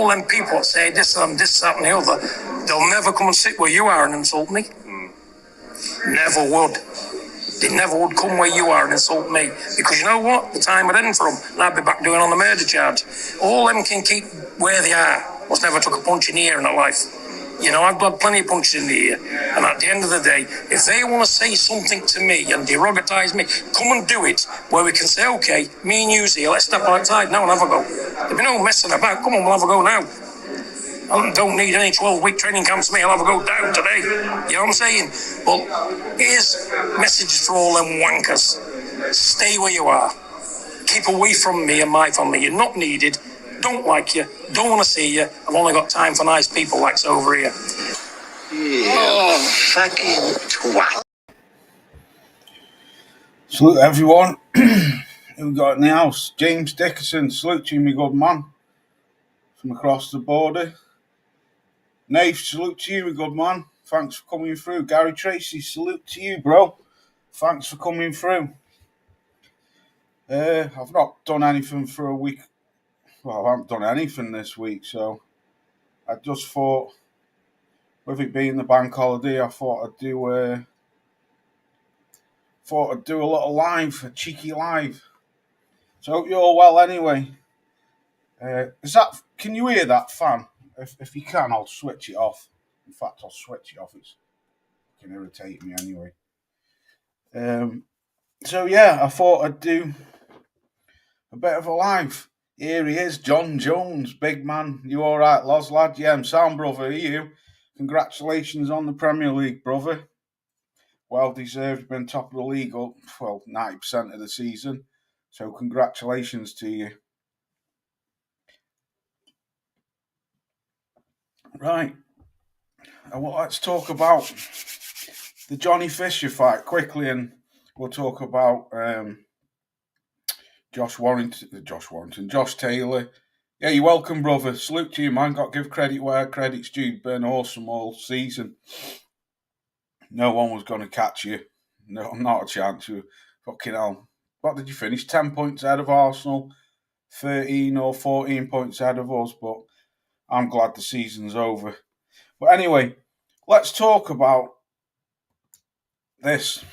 all them people that say this, that, and the other, they'll never come and sit where you are and insult me. Never would. They never would come where you are and insult me. Because you know what? The time I'd end for them, and I'd be back doing on the murder charge. All them can keep where they are. Must never took a punch in the ear in their life. You know, I've got plenty of punches in the ear. And at the end of the day, if they want to say something to me and derogatize me, come and do it where we can say, okay, me and you here, let's step outside now and have a go. There'll be no messing about. Come on, we'll have a go now. I don't need any 12-week training camps for me. I'll have a go down today. You know what I'm saying? Well, here's messages for all them wankers. Stay where you are. Keep away from me and my family. You're not needed. Don't like you. Don't want to see you. I've only got time for nice people like over here. Oh, fucking twat. Salute everyone. Who we got in the house? James Dickerson. Salute to you, my good man. From across the border. Nave, salute to you, my good man. Thanks for coming through. Gary Tracy, salute to you, bro. Thanks for coming through. I've not done anything for a week. Well, I haven't done anything this week, so I just thought, with it being the bank holiday, I thought I'd do a little live, a cheeky live. So hope you're all well anyway. Can you hear that fan? If you can, I'll switch it off. In fact, I'll switch it off. It's fucking irritating me anyway. So yeah, I thought I'd do a bit of a live. Here he is, John Jones, big man. You all right, Loz lad? Yeah, I'm sound, brother. Are you? Congratulations on the Premier League, brother. Well deserved. Been top of the league up, 90% of the season. So congratulations to you. Right. Well, let's talk about the Johnny Fisher fight quickly, and we'll talk about Josh Taylor. Yeah, you're welcome, brother. Salute to you, man. Got to give credit where credit's due. Been awesome all season. No one was going to catch you. No, not a chance. You fucking hell. What did you finish? 10 points ahead of Arsenal. 13 or 14 points ahead of us, but I'm glad the season's over. But anyway, let's talk about this.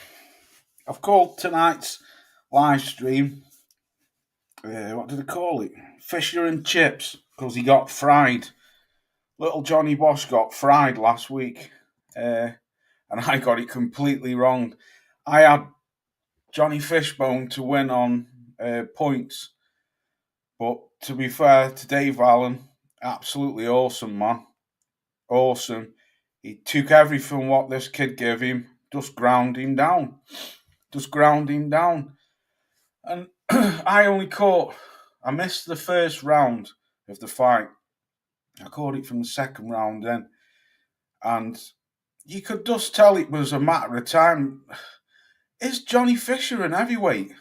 I've called tonight's live stream, what did I call it? Fisher and Chips, because he got fried. Little Johnny Bosch got fried last week, and I got it completely wrong. I had Johnny Fishbone to win on points, but to be fair to Dave Allen, absolutely awesome, man. Awesome. He took everything what this kid gave him, just ground him down. And I missed the first round of the fight. I caught it from the second round then. And you could just tell it was a matter of time. Is Johnny Fisher an heavyweight?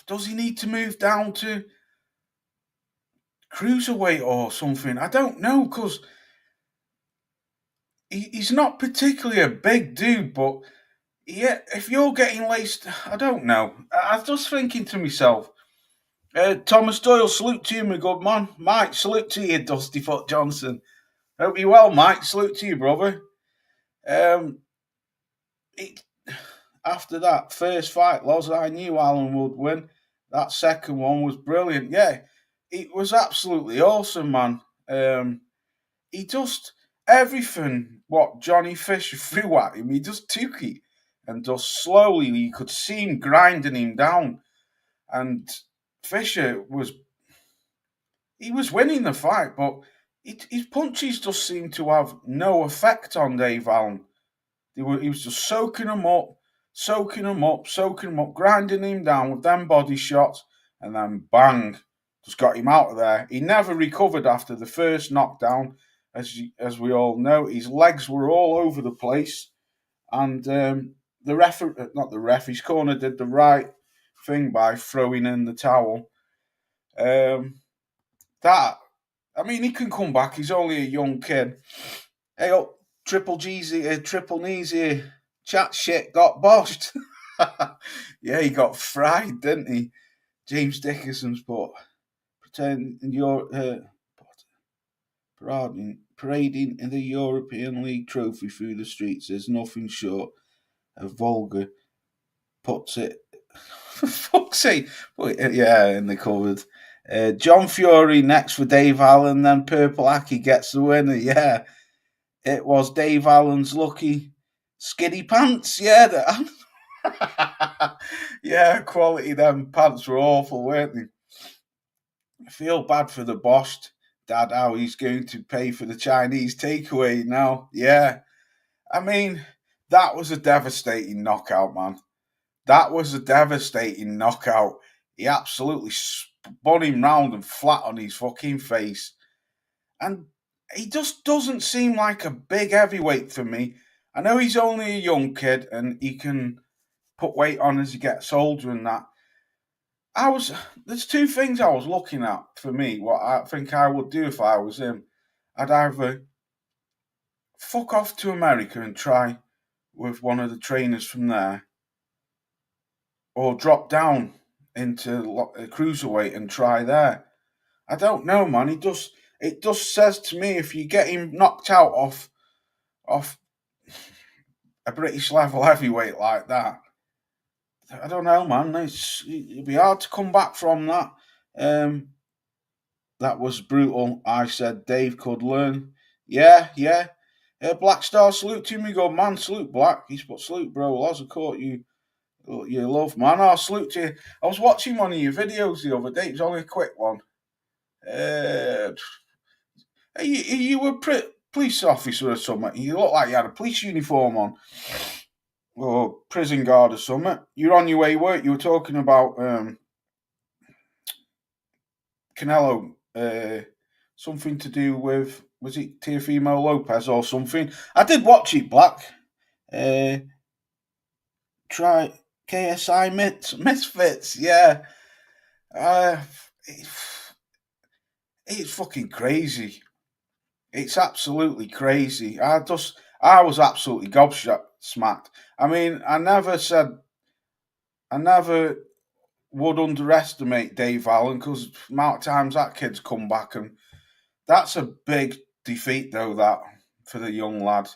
Does he need to move down to cruiserweight or something? I don't know, because he's not particularly a big dude, but yeah, if you're getting laced, I don't know. I was just thinking to myself, Thomas Doyle, salute to you, my good man. Mike, salute to you, Dusty Foot Johnson. Hope you're well, Mike. Salute to you, brother. After that first fight, Loz, I knew Alan would win. That second one was brilliant. Yeah, it was absolutely awesome, man. He just, everything what Johnny Fisher threw at him, he just took it. And just slowly, you could see him grinding him down. And Fisher was winning the fight, but his punches just seemed to have no effect on Dave Allen. He was just soaking him up, grinding him down with them body shots, and then bang, just got him out of there. He never recovered after the first knockdown, as we all know. His legs were all over the place, and his corner did the right thing by throwing in the towel. He can come back. He's only a young kid. Hey, Triple G's here, Triple Knees here. Chat shit got boshed. Yeah, he got fried, didn't he? James Dickerson's, but pretend you're parading in the European League trophy through the streets is nothing short of vulgar. Puts it. For fuck's sake. Yeah, in the cupboard. John Fury next for Dave Allen, then Purple Aki gets the winner. Yeah, it was Dave Allen's lucky skiddy pants. Yeah, yeah, quality. Them pants were awful, weren't they? I feel bad for the boss, Dad, how he's going to pay for the Chinese takeaway now. Yeah, I mean, that was a devastating knockout, man. That was a devastating knockout. He absolutely spun him round and flat on his fucking face. And he just doesn't seem like a big heavyweight for me. I know he's only a young kid and he can put weight on as he gets older and that. There's two things I was looking at for me, what I think I would do if I was him. I'd either fuck off to America and try with one of the trainers from there, or drop down into cruiserweight and try there. I don't know, man. It just says to me, if you get him knocked out off a British level heavyweight like that, I don't know, man. It'd be hard to come back from that. That was brutal. I said Dave could learn. Yeah. Black Star, salute to me, good man. Salute, Black. He's put salute, bro. Loz, I caught you. You love, man. Oh, salute to you. I was watching one of your videos the other day. It was only a quick one. You were a police officer or something. You looked like you had a police uniform on. Or prison guard or something. You're on your way work. You were talking about Canelo. Something to do with, was it Teofimo Lopez or something? I did watch it, Black. Try KSI Misfits, yeah. It's fucking crazy. It's absolutely crazy. I was absolutely gobsmacked. I mean, I never would underestimate Dave Allen because the amount of times that kid's come back, and that's a big defeat though, that for the young lad.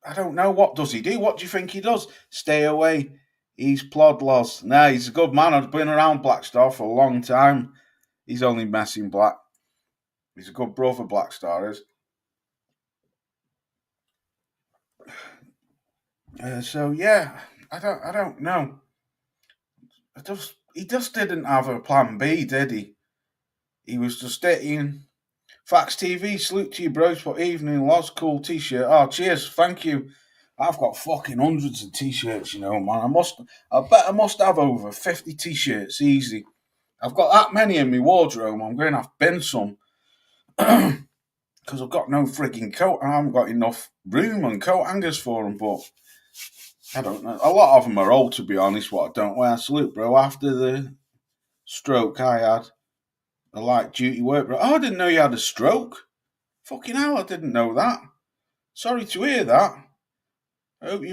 I don't know, what does he do? What do you think he does? Stay away. He's plodlos. Nah, he's a good man. I've been around Blackstar for a long time. He's only messing Black. He's a good brother, Blackstar is. So yeah, I don't know. He just didn't have a plan B, did he? He was just eating. Fax TV, salute to you, bros. For evening, Loz, cool t-shirt. Oh, cheers, thank you. I've got fucking hundreds of t-shirts, you know, man. I bet I must have over 50 t-shirts, easy. I've got that many in my wardrobe. I'm going to have to bin some. Because I've got no frigging coat. I haven't got enough room and coat hangers for them, but I don't know. A lot of them are old, to be honest, what I don't wear. Salute, bro. After the stroke I had, a light duty work, bro. Oh, I didn't know you had a stroke. Fucking hell, I didn't know that. Sorry to hear that. I hope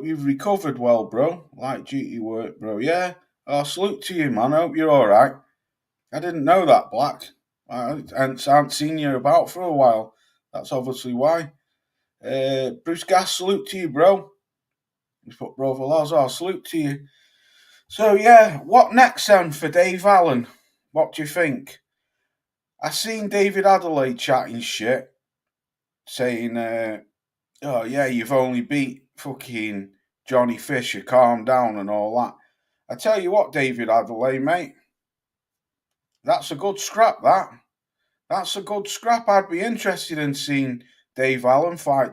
you've recovered well, bro. Light duty work, bro. Yeah. Oh, salute to you, man. I hope you're alright. I didn't know that, Black. I haven't seen you about for a while. That's obviously why. Bruce Gas, salute to you, bro. He's put Brother Loz. Oh, salute to you. So, yeah, what next then for Dave Allen? What do you think? I seen David Adelaide chatting shit, saying, oh, yeah, you've only beat fucking Johnny Fisher, calm down and all that. I tell you what, David Adelaide, mate, that's a good scrap, that. That's a good scrap. I'd be interested in seeing Dave Allen fight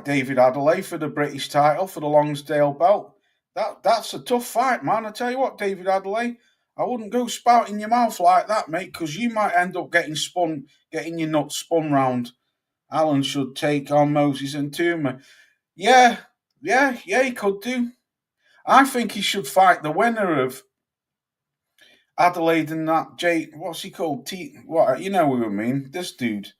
David Adelaide for the British title, for the Lonsdale belt. That's a tough fight, man. I tell you what, David Adelaide, I wouldn't go spouting your mouth like that, mate, because you might end up getting your nuts spun round. Allen should take on Moses and Tuma. Yeah, he could do. I think he should fight the winner of Adelaide and that what's he called? What, you know who I mean? This dude.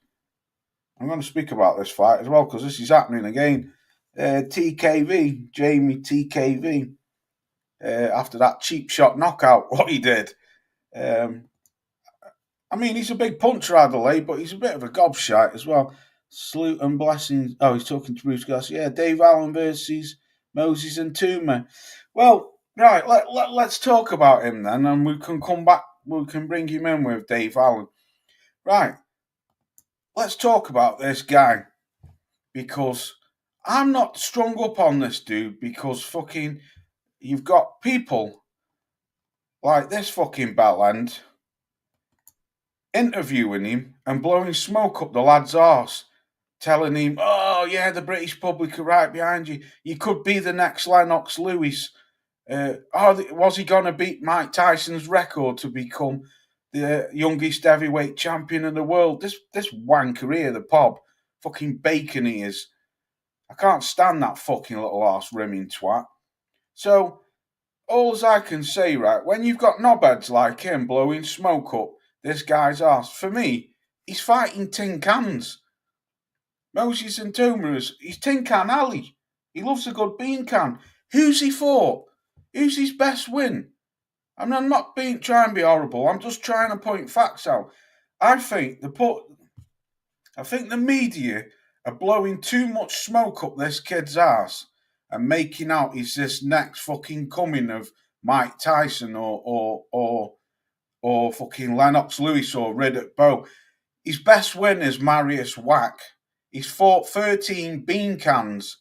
I'm going to speak about this fight as well because this is happening again. TKV, Jamie TKV. After that cheap shot knockout, what he did. I mean, he's a big puncher, Adelaide, but he's a bit of a gobshite as well. Salute and blessings. Oh, he's talking to Bruce Garcia. Yeah, Dave Allen versus Moses and Tuma. Well, right, let's talk about him then, and we can come back, we can bring him in with Dave Allen. Right, let's talk about this guy, because I'm not strung up on this dude, because fucking you've got people like this fucking bellend interviewing him and blowing smoke up the lad's arse, telling him, "Oh yeah, the British public are right behind you. You could be the next Lennox Lewis. Was he going to beat Mike Tyson's record to become the youngest heavyweight champion in the world? This wanker here, the Pob, fucking bacon he is. I can't stand that fucking little arse rimming twat." So all I can say, right, when you've got knobheads like him blowing smoke up this guy's arse, for me, he's fighting tin cans. Moses and Tomer's, he's Tin Can Alley. He loves a good bean can. Who's he fought? Who's his best win? I mean, I'm not trying to be horrible. I'm just trying to point facts out. I think the media are blowing too much smoke up this kid's ass and making out he's this next fucking coming of Mike Tyson or fucking Lennox Lewis or Riddick Bowe. His best win is Marius Wack. He's fought 13 bean cans,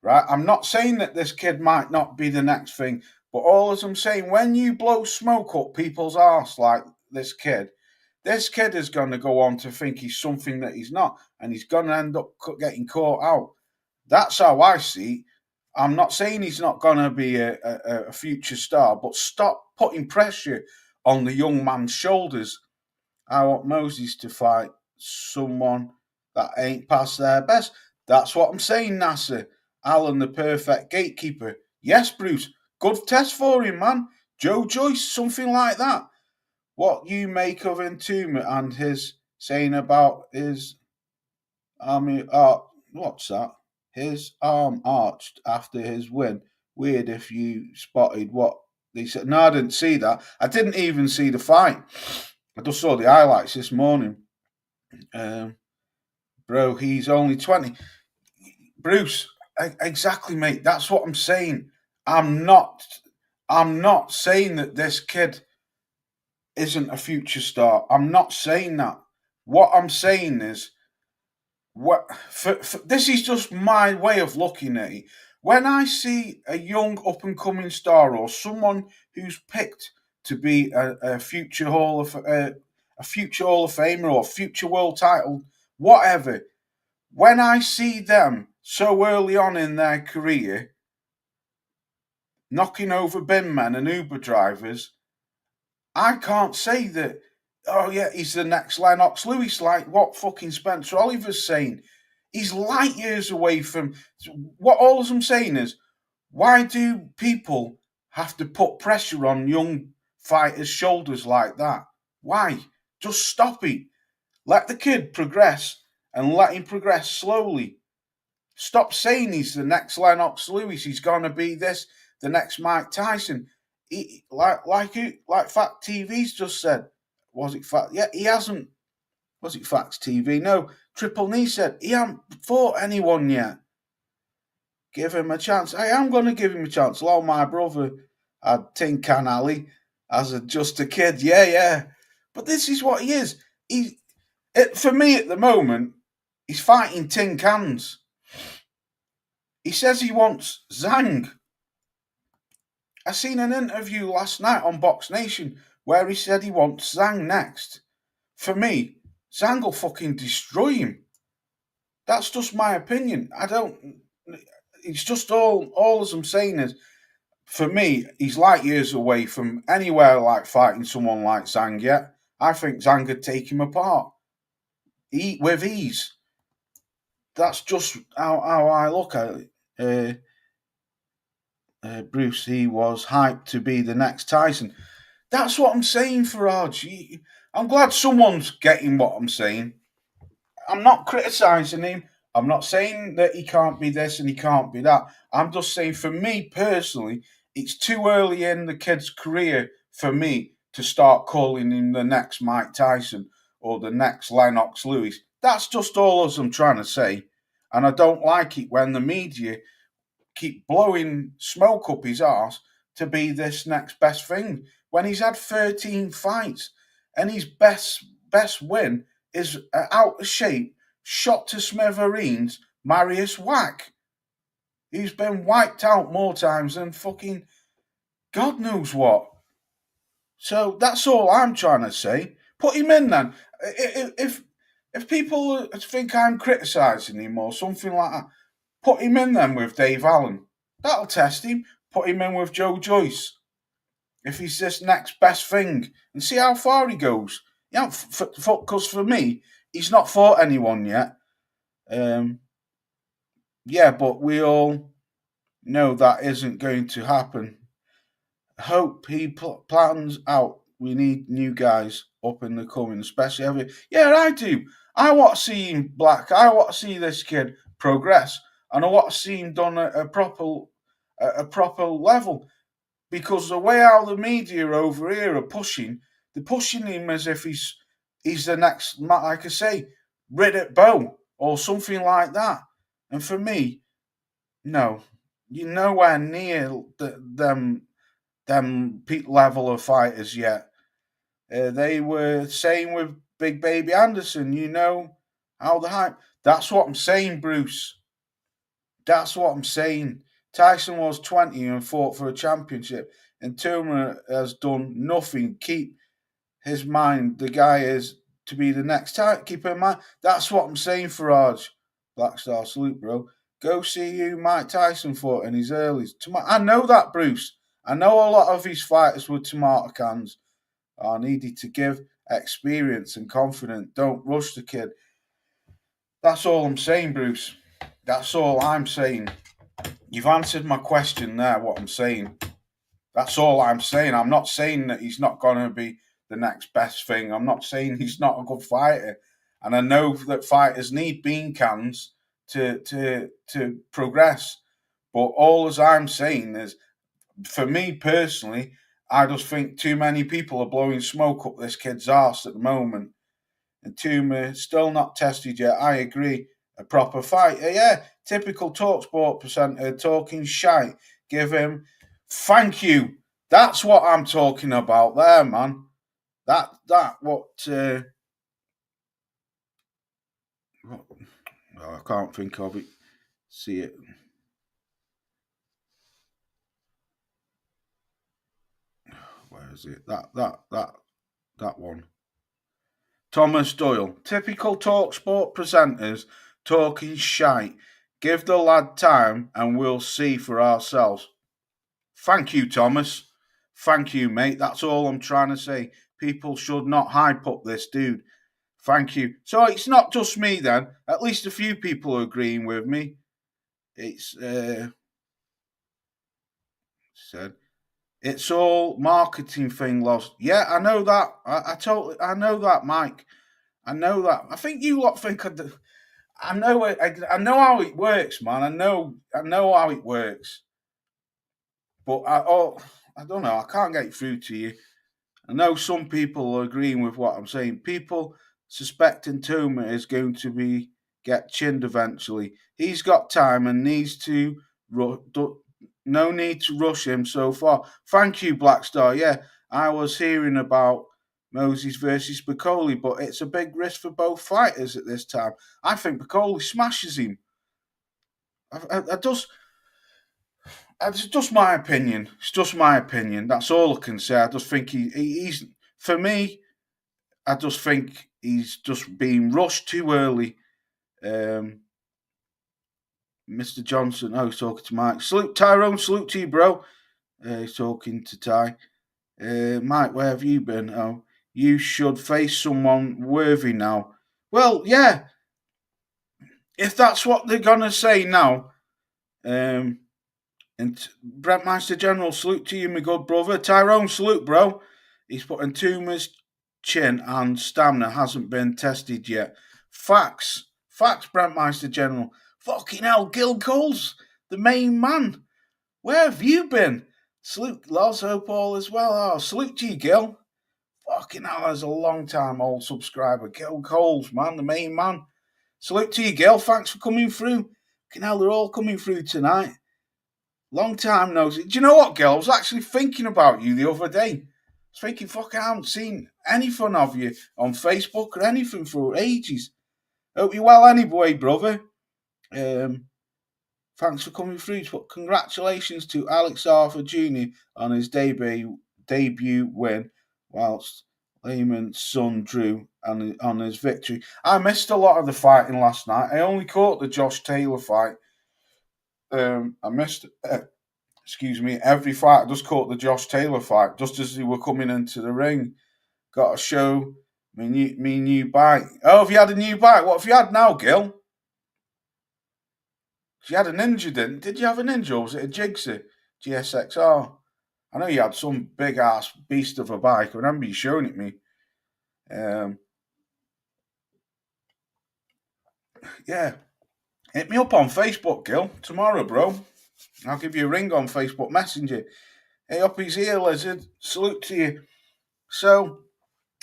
right? I'm not saying that this kid might not be the next thing, but all as I'm saying, when you blow smoke up people's arse like this kid is going to go on to think he's something that he's not, and he's going to end up getting caught out. That's how I see it. I'm not saying he's not going to be a future star, but stop putting pressure on the young man's shoulders. I want Moses to fight someone that ain't past their best. That's what I'm saying, Nasser. Alan, the perfect gatekeeper. Yes, Bruce. Good test for him, man. Joe Joyce, something like that. What you make of Ntuma and his saying about his what's that? His arm arched after his win. Weird if you spotted what they said. No, I didn't see that. I didn't even see the fight. I just saw the highlights this morning. Bro, he's only 20. Bruce, exactly, mate. That's what I'm saying. I'm not saying that this kid isn't a future star. I'm not saying that. What I'm saying is, this is just my way of looking at it. When I see a young up and coming star or someone who's picked to be a future Hall of Famer or future world title, whatever, when I see them so early on in their career knocking over bin men and Uber drivers, I can't say that, oh yeah, he's the next Lennox Lewis, like what fucking Spencer Oliver's saying. He's light years away from what. All I'm saying is, why do people have to put pressure on young fighters' shoulders like that? Why? Just stop it. Let the kid progress and let him progress slowly. Stop saying he's the next Lennox Lewis. He's gonna be this, the next Mike Tyson. Like Fact TV's just said. Was it Fact? Yeah, he hasn't. Was it Facts TV? No. Triple Knee said he hasn't fought anyone yet. Give him a chance. I am going to give him a chance. Hello, my brother had Tin Can Alley as just a kid. Yeah. But this is what he is. For me at the moment, he's fighting tin cans. He says he wants Zhang. I seen an interview last night on Box Nation where he said he wants Zhang next. For me, Zhang will fucking destroy him. That's just my opinion. It's just all as I'm saying is, for me, he's light years away from anywhere like fighting someone like Zhang yet. I think Zhang could take him apart. With ease. That's just how I look at it. Bruce, he was hyped to be the next Tyson. That's what I'm saying, Farage. I'm glad someone's getting what I'm saying. I'm not criticising him. I'm not saying that he can't be this and he can't be that. I'm just saying, for me personally, it's too early in the kid's career for me to start calling him the next Mike Tyson or the next Lennox Lewis. That's just all as I'm trying to say. And I don't like it when the media keep blowing smoke up his arse to be this next best thing when he's had 13 fights and his best win is out of shape, shot to smithereens, Marius Wack. He's been wiped out more times than fucking God knows what. So that's all I'm trying to say. Put him in then. If people think I'm criticising him or something like that, put him in then with Dave Allen. That'll test him. Put him in with Joe Joyce. If he's this next best thing, and see how far he goes. You know, because for me, he's not fought anyone yet. Yeah, but we all know that isn't going to happen. Hope he plans out. We need new guys up in the coming, especially yeah, I do. I want to see him black. I want to see this kid progress, and I want to see him done at a proper level. Because the way how the media over here are pushing, they're pushing him as if he's the next, like I say, Riddick Bowe or something like that. And for me, no, you're nowhere near them level of fighters yet. They were saying with Big Baby Anderson, you know how the hype. That's what I'm saying, Bruce. That's what I'm saying. Tyson was 20 and fought for a championship, and Tuma has done nothing. Keep his mind. The guy is to be the next time. Keep in mind. That's what I'm saying, Farage. Blackstar, salute, bro. Go see who Mike Tyson fought in his earlies. I know that, Bruce. I know a lot of his fighters were tomato cans. Are needed to give experience and confidence. Don't rush the kid. That's all I'm saying, Bruce. That's all I'm saying. You've answered my question there, what I'm saying. That's all I'm saying. I'm not saying that he's not going to be the next best thing. I'm not saying he's not a good fighter. And I know that fighters need bean cans to progress. But all as I'm saying is, for me personally, I just think too many people are blowing smoke up this kid's arse at the moment. And Tuma still not tested yet. I agree. A proper fight. Yeah, typical TalkSport presenter talking shite. Give him thank you. That's what I'm talking about there, man. What I can't think of it. See it. Where is it? That one. Thomas Doyle. Typical TalkSport presenters talking shite. Give the lad time and we'll see for ourselves. Thank you, Thomas. Thank you, mate. That's all I'm trying to say. People should not hype up this dude. Thank you. So it's not just me then. At least a few people are agreeing with me. It's said it's all marketing thing, lost. Yeah, I know that. I know that, Mike. I know that. I think you lot think I know it. I know how it works, man. I know how it works. But I don't know. I can't get through to you. I know some people are agreeing with what I'm saying. People suspecting Tuma is going to get chinned eventually. He's got time and needs to. No need to rush him so far. Thank you, Blackstar. Yeah, I was hearing about Moses versus Bacoli, but it's a big risk for both fighters at this time. I think Bacoli smashes him. It's just my opinion. It's just my opinion. That's all I can say. I just think he's for me. I just think he's just being rushed too early. Mr. Johnson, he's talking to Mike. Salute Tyrone, salute to you, bro. He's talking to Ty. Mike, where have you been? Oh, you should face someone worthy now. Well, yeah. If that's what they're gonna say now, and Brent Meister General, salute to you, my good brother. Tyrone, salute, bro. He's putting Tuma's chin and stamina hasn't been tested yet. Facts, Brent Meister General. Fucking hell, Gil Coles, the main man. Where have you been? Salute, Loz, hope all as well. Oh, salute to you, Gil. Fucking hell, there's a long time old subscriber. Gil Coles, man, the main man. Salute to you, Gil. Thanks for coming through. Fucking hell, they're all coming through tonight. Long time no see. Do you know what, Gil? I was actually thinking about you the other day. I was thinking, fucking, I haven't seen anything of you on Facebook or anything for ages. Hope you're well anyway, brother. Thanks for coming through. But congratulations to Alex Arthur Jr. on his debut win, whilst Lehman's son Drew on his victory. I missed a lot of the fighting last night. I only caught the Josh Taylor fight. I missed, every fight. I just caught the Josh Taylor fight just as they were coming into the ring. Got to show me new bike. Oh, have you had a new bike? What have you had now, Gil? You had a Ninja, did you have a Ninja, or was it a Jigsy GSXR? I know you had some big ass beast of a bike. I remember you showing it me. Yeah. Hit me up on Facebook, Gil, tomorrow, bro. I'll give you a ring on Facebook Messenger. Hey, up his ear, lizard. Salute to you. So,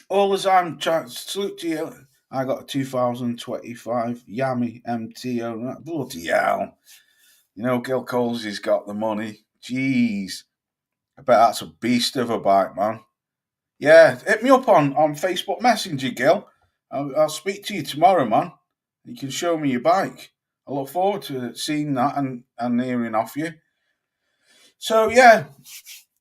all as I'm trying, salute to you. I got a 2025 Yami MTO. Bloody hell. You know, Gil Coles, he's got the money. Jeez. I bet that's a beast of a bike, man. Yeah, hit me up on Facebook Messenger, Gil. I'll speak to you tomorrow, man. You can show me your bike. I look forward to seeing that and hearing off you. So, yeah,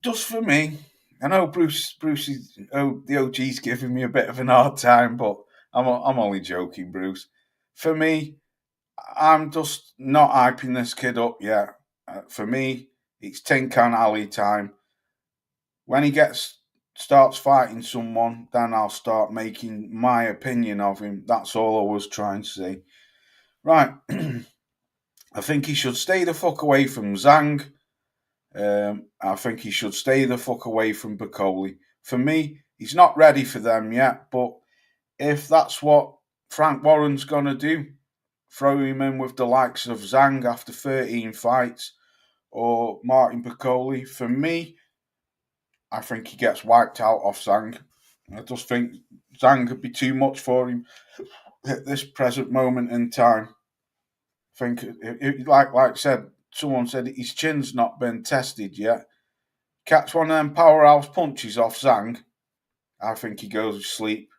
just for me, I know Bruce is, the OG's giving me a bit of an hard time, but I'm only joking, Bruce. For me, I'm just not hyping this kid up yet. For me, it's Tin Can Alley time. When he starts fighting someone, then I'll start making my opinion of him. That's all I was trying to say. Right. I think he should stay the fuck away from Zhang. I think he should stay the fuck away from Bacoli. For me, he's not ready for them yet, but if that's what Frank Warren's going to do, throw him in with the likes of Zhang after 13 fights or Martin Bacoli, for me, I think he gets wiped out off Zhang. I just think Zhang could be too much for him at this present moment in time. I think, like I said, someone said his chin's not been tested yet. Catch one of them powerhouse punches off Zhang, I think he goes to sleep.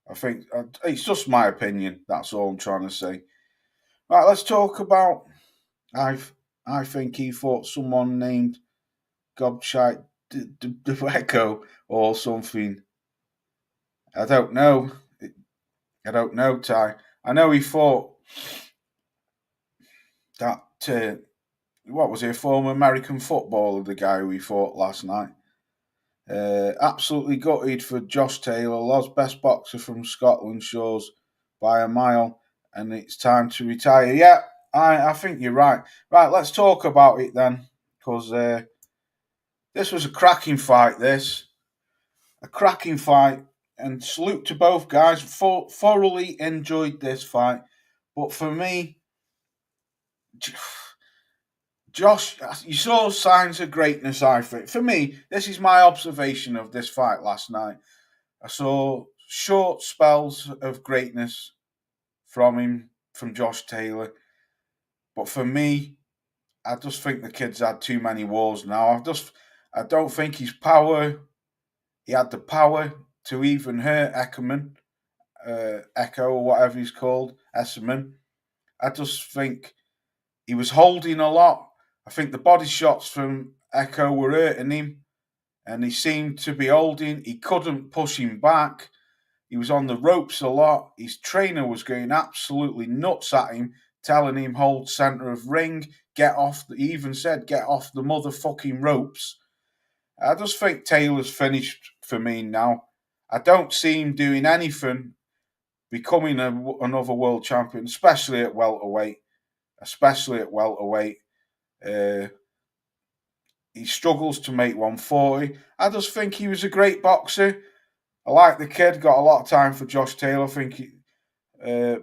I think it's just my opinion. That's all I'm trying to say. Right, let's talk about. I think he fought someone named Gobshite Echo or something. I don't know. Ty. I know he fought that. What was he? A former American footballer, the guy who he fought last night. Absolutely gutted for Josh Taylor, lost best boxer from Scotland shores by a mile, and it's time to retire. Yeah, I think you're right. Right, let's talk about it then, because this was a cracking fight. A cracking fight, and salute to both guys. Thoroughly enjoyed this fight, but for me, Josh, you saw signs of greatness, I think. For me, this is my observation of this fight last night. I saw short spells of greatness from Josh Taylor. But for me, I just think the kid's had too many wars now. I don't think he had the power to even hurt Eckerman, Echo or whatever he's called, Esserman. I just think he was holding a lot. I think the body shots from Echo were hurting him, and he seemed to be holding. He couldn't push him back. He was on the ropes a lot. His trainer was going absolutely nuts at him, telling him hold center of ring, get off. He even said get off the motherfucking ropes. I just think Taylor's finished for me now. I don't see him doing anything, becoming another world champion, especially at welterweight. He struggles to make 140. I just think he was a great boxer. I like the kid. Got a lot of time for Josh Taylor. I think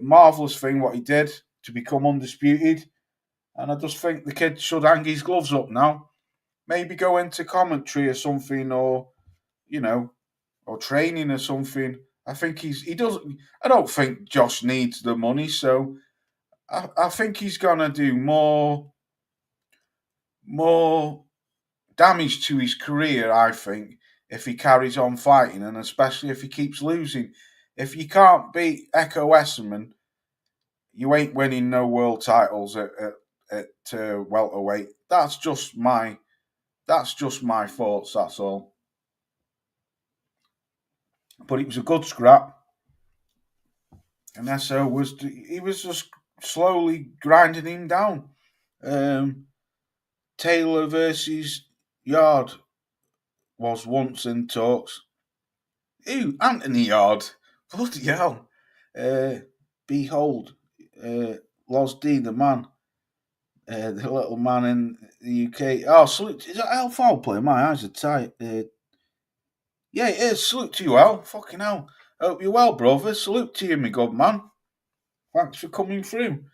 marvellous thing what he did to become undisputed. And I just think the kid should hang his gloves up now. Maybe go into commentary or something, or or training or something. I think he doesn't. I don't think Josh needs the money, so I think he's gonna do more damage to his career. I think if he carries on fighting, and especially if he keeps losing. If you can't beat Echo Esserman, you ain't winning no world titles at welterweight. That's just my thoughts. That's all. But it was a good scrap, and Esso was just slowly grinding him down. Taylor versus Yard was once in talks. Ooh, Anthony Yard. Bloody hell. Behold, Los D, the man. The little man in the UK. Oh, salute. Is that Al Foul player? My eyes are tight. Yeah, it is. Salute to you, Al. Fucking hell. Hope you're well, brother. Salute to you, my good man. Thanks for coming through.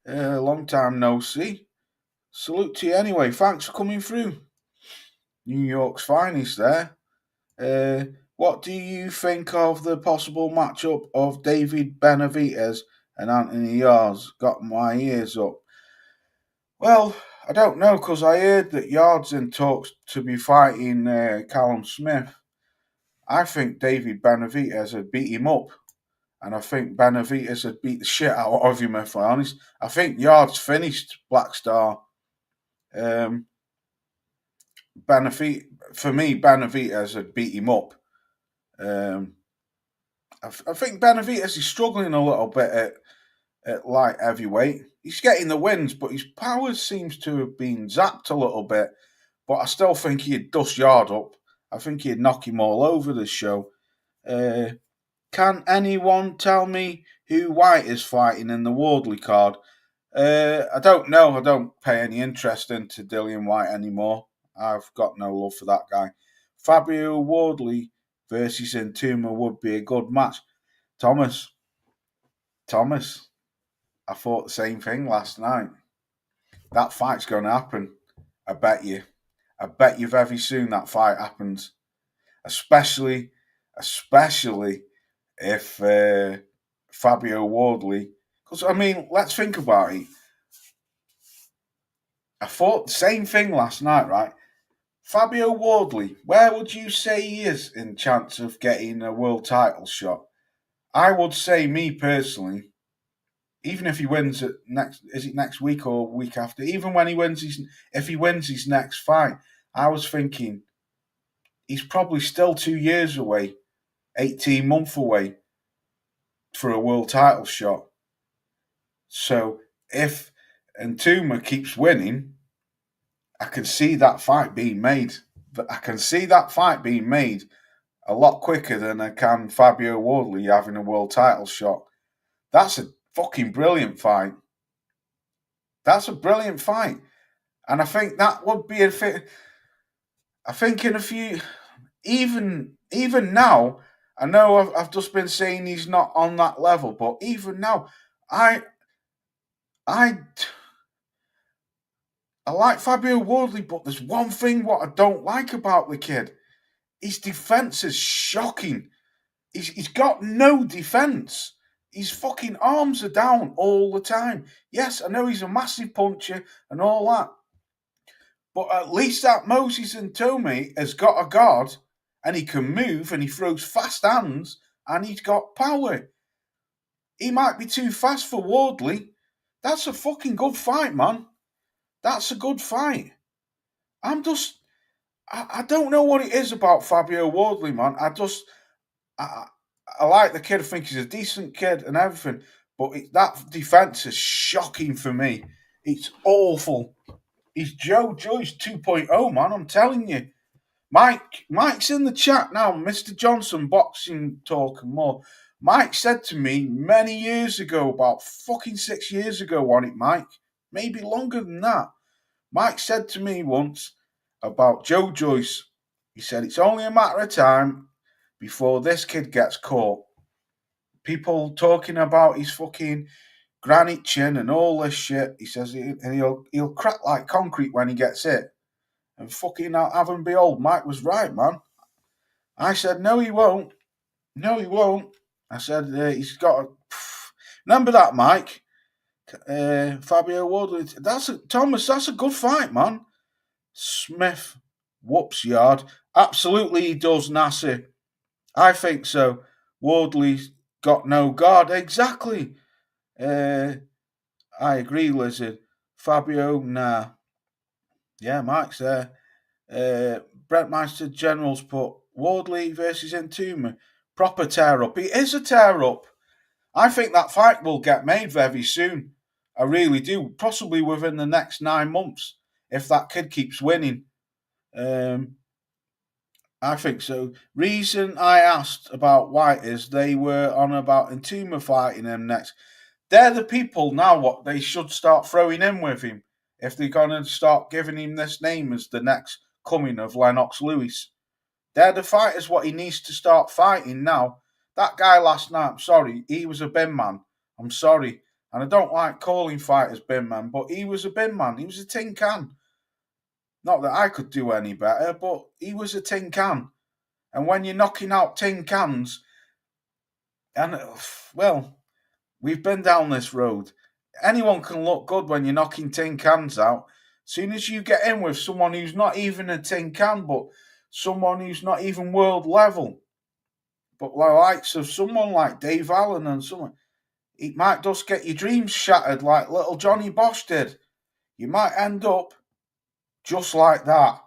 Long time no see. Salute to you anyway. Thanks for coming through. New York's finest there. What do you think of the possible matchup of David Benavidez and Anthony Yards? Got my ears up. Well, I don't know, because I heard that Yards in talks to be fighting Callum Smith. I think David Benavidez would beat him up. And I think Benavidez would beat the shit out of him, if I'm honest. I think Yards finished Black Star. For me, Benavidez would beat him up. I think Benavidez is struggling a little bit at light heavyweight. He's getting the wins, but his power seems to have been zapped a little bit. But I still think he'd dust Yard up. I think he'd knock him all over the show. Can anyone tell me who White is fighting in the Wardley card? I don't know. I don't pay any interest into Dillian White anymore. I've got no love for that guy. Fabio Wardley versus Intuma would be a good match. Thomas, I thought the same thing last night. That fight's going to happen. I bet you. I bet you very soon that fight happens. Especially if Fabio Wardley. Because, I mean, let's think about it. I thought the same thing last night, right? Fabio Wardley, where would you say he is in chance of getting a world title shot? I would say, me personally, even if he wins it next week or week after, even when if he wins his next fight, I was thinking he's probably still 2 years away, 18 months away for a world title shot. So if Intuma keeps winning, I can see that fight being made. I can see that fight being made a lot quicker than I can Fabio Wardley having a world title shot. That's a fucking brilliant fight. That's a brilliant fight. And I think that would be I think in a few, even now, I know I've just been saying he's not on that level, but even now, I like Fabio Wardley, but there's one thing what I don't like about the kid. His defense is shocking. He's got no defense. His fucking arms are down all the time. Yes, I know he's a massive puncher and all that. But at least that Moses Ntome has got a guard and he can move and he throws fast hands and he's got power. He might be too fast for Wardley. That's a fucking good fight, man. That's a good fight. I don't know what it is about Fabio Wardley, man. I like the kid. I think he's a decent kid and everything. But that defense is shocking for me. It's awful. He's Joe Joyce 2.0, man. I'm telling you. Mike's in the chat now. Mr. Johnson, boxing talk and more. Mike said to me many years ago, about fucking 6 years ago, wasn't it, Mike? Maybe longer than that. Mike said to me once about Joe Joyce. He said it's only a matter of time before this kid gets caught. People talking about his fucking granite chin and all this shit. He says he'll crack like concrete when he gets hit. And fucking have him be old. Mike was right, man. I said, no, he won't. No, he won't. I said, he's got. Remember that, Mike? Fabio Wardley. Thomas. That's a good fight, man. Smith whoops yard. Absolutely, he does, Nasser. I think so. Wardley's got no guard. Exactly. I agree, Lizard. Fabio, nah. Yeah, Mike's there. Brent Meister Generals put Wardley versus Entombment. Proper tear up. It is a tear up. I think that fight will get made very soon. I really do. Possibly within the next 9 months, if that kid keeps winning. I think so. Reason I asked about White is they were on about Entombment fighting him next. They're the people now what they should start throwing in with him if they're going to start giving him this name as the next coming of Lennox Lewis. They're the fighters what he needs to start fighting now. That guy last night, I'm sorry, he was a bin man. I'm sorry. And I don't like calling fighters bin man, but he was a bin man. He was a tin can. Not that I could do any better, but he was a tin can. And when you're knocking out tin cans, and well, we've been down this road. Anyone can look good when you're knocking tin cans out. Soon as you get in with someone who's not even a tin can, but someone who's not even world level, but the likes of someone like Dave Allen and someone, it might just get your dreams shattered like little Johnny Bosch did. You might end up just like that.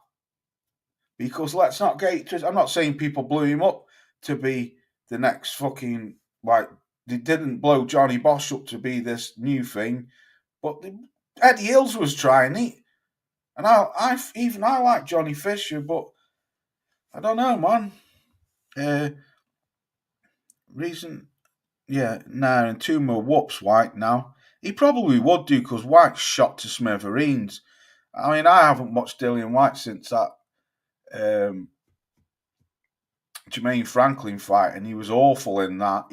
Because let's not get, I'm not saying people blew him up to be the next fucking, like, they didn't blow Johnny Bosch up to be this new thing, but Eddie Hills was trying it. And I like Johnny Fisher, but I don't know, man. Reason, yeah, now and Tuma whoops White now. He probably would do because White's shot to smithereens. I mean, I haven't watched Dillian White since that Jermaine Franklin fight, and he was awful in that.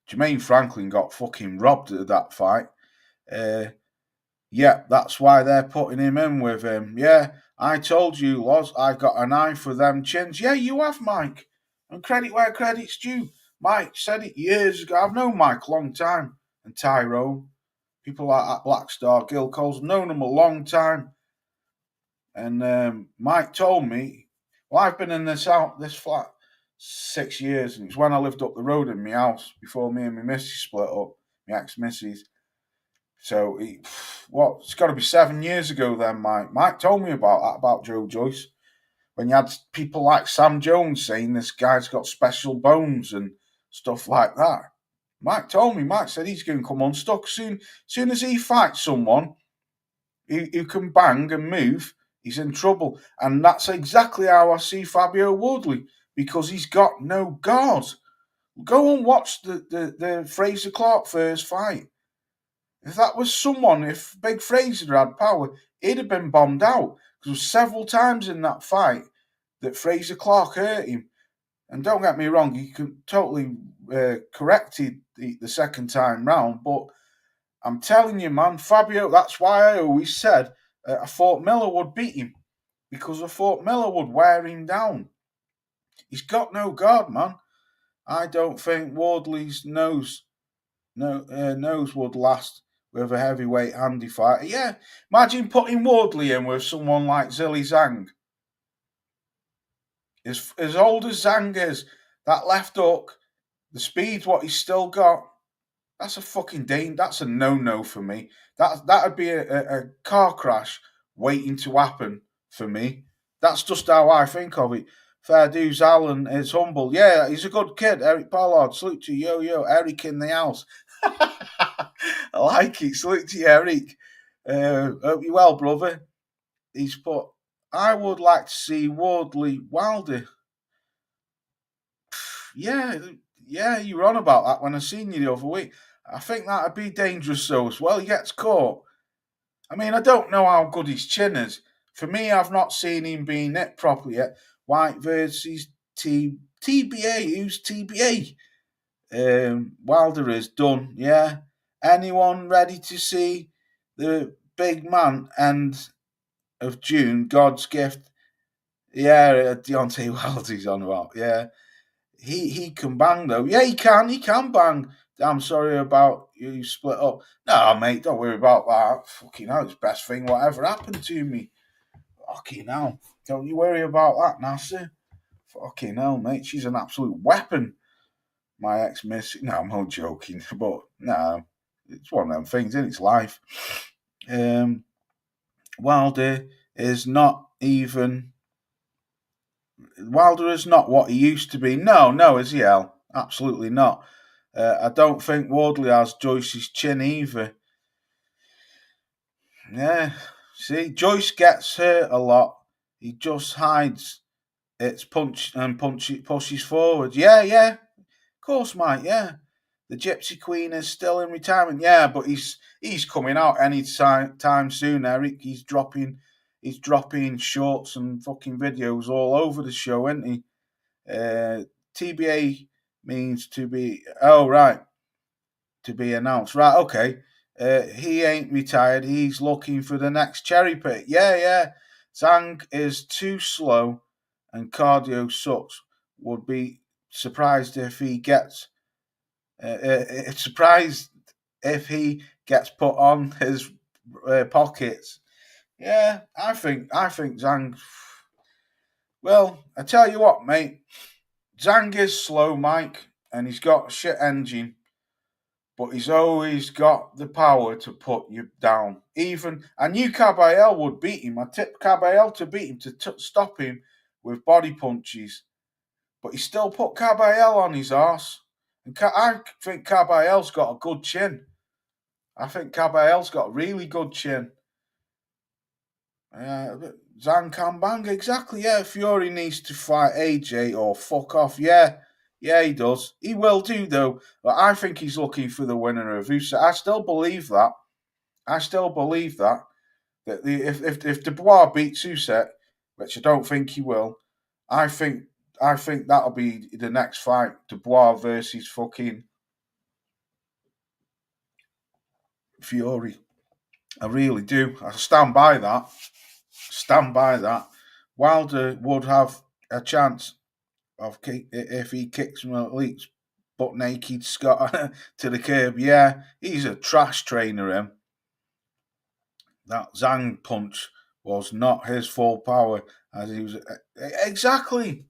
Jermaine Franklin got fucking robbed at that fight. Yeah, that's why they're putting him in with him. Yeah, I told you, Loz, I got an eye for them chins. Yeah, you have, Mike. And credit where credit's due. Mike said it years ago. I've known Mike a long time. And Tyrone. People like that Black Star, Gil Cole's known them a long time. And Mike told me, well, I've been in this flat 6 years, and it's when I lived up the road in my house before me and my missus split up, my ex-missus. So, it's got to be 7 years ago then, Mike. Mike told me about that, about Joe Joyce. When you had people like Sam Jones saying this guy's got special bones and stuff like that. Mike told me, Mike said he's going to come unstuck soon as he fights someone who can bang and move, he's in trouble. And that's exactly how I see Fabio Wardley, because he's got no guard. Go and watch the Fraser Clark first fight. If that was someone, if Big Fraser had power, he'd have been bombed out. Because several times in that fight that Fraser Clark hurt him. And don't get me wrong, he totally corrected the second time round. But I'm telling you, man, Fabio, that's why I always said I thought Miller would beat him. Because I thought Miller would wear him down. He's got no guard, man. I don't think Wardley's nose would last with a heavyweight handy fighter. Yeah, imagine putting Wardley in with someone like Zhilei Zhang. As old as Zhang is, that left hook, the speed what he's still got, that's a fucking that's a no-no for me. That'd be a car crash waiting to happen for me. That's just how I think of it. Fair dues, Alan is humble. Yeah, he's a good kid. Eric Pollard, salute to you, yo, Eric in the house. I like it. Salute to you, Eric. Hope you're well, brother. He's put, I would like to see Wardley Wilder. Yeah, you were on about that when I seen you the other week. I think that'd be dangerous though as well. He gets caught. I mean, I don't know how good his chin is. For me, I've not seen him being hit properly yet. White versus TBA. Who's TBA? Wilder is done. Yeah. Anyone ready to see the big man end of June, God's gift? Yeah, Deontay Wilder's on about. Yeah, he can bang though. Yeah, he can bang. I'm sorry about you split up. No, mate, don't worry about that. Fucking hell, it's the best thing whatever happened to me. Fucking hell, don't you worry about that, Nasser. Fucking hell, mate, she's an absolute weapon. My ex-miss. No, I'm not joking, but no, it's one of them things in its life. Wilder is not even. Wilder is not what he used to be. No, is he, Al? Absolutely not. I don't think Wardley has Joyce's chin either. Yeah, see, Joyce gets hurt a lot. He just hides its punch and pushes forward. Yeah, of course, mate. Yeah, the Gypsy Queen is still in retirement. Yeah, but he's coming out any time soon, Eric. He's dropping shorts and fucking videos all over the show, isn't he? TBA means to be. Oh right, to be announced. Right, okay. He ain't retired. He's looking for the next cherry pick. Yeah. Zhang is too slow, and cardio sucks. Would be surprised if he gets. Surprised if he gets put on his pockets. Yeah, I think Zhang. Well, I tell you what, mate. Zhang is slow, Mike, and he's got a shit engine, but he's always got the power to put you down. Even I knew Caballel would beat him. I tipped Caballel to beat him to stop him with body punches, but he still put Caballel on his arse. And I think Caballel's got a good chin. I think Caballel's got a really good chin. Zhang can bang, exactly. Yeah, Fury needs to fight AJ or fuck off. Yeah, he does. He will do though. But I think he's looking for the winner of Usyk. I still believe that. That if Dubois beats Usyk, which I don't think he will, I think that'll be the next fight. Dubois versus fucking Fury. I really do. I stand by that. Wilder would have a chance of if he kicks him at least butt naked Scott to the curb. Yeah, he's a trash trainer, him. That Zhang punch was not his full power as he was. Exactly.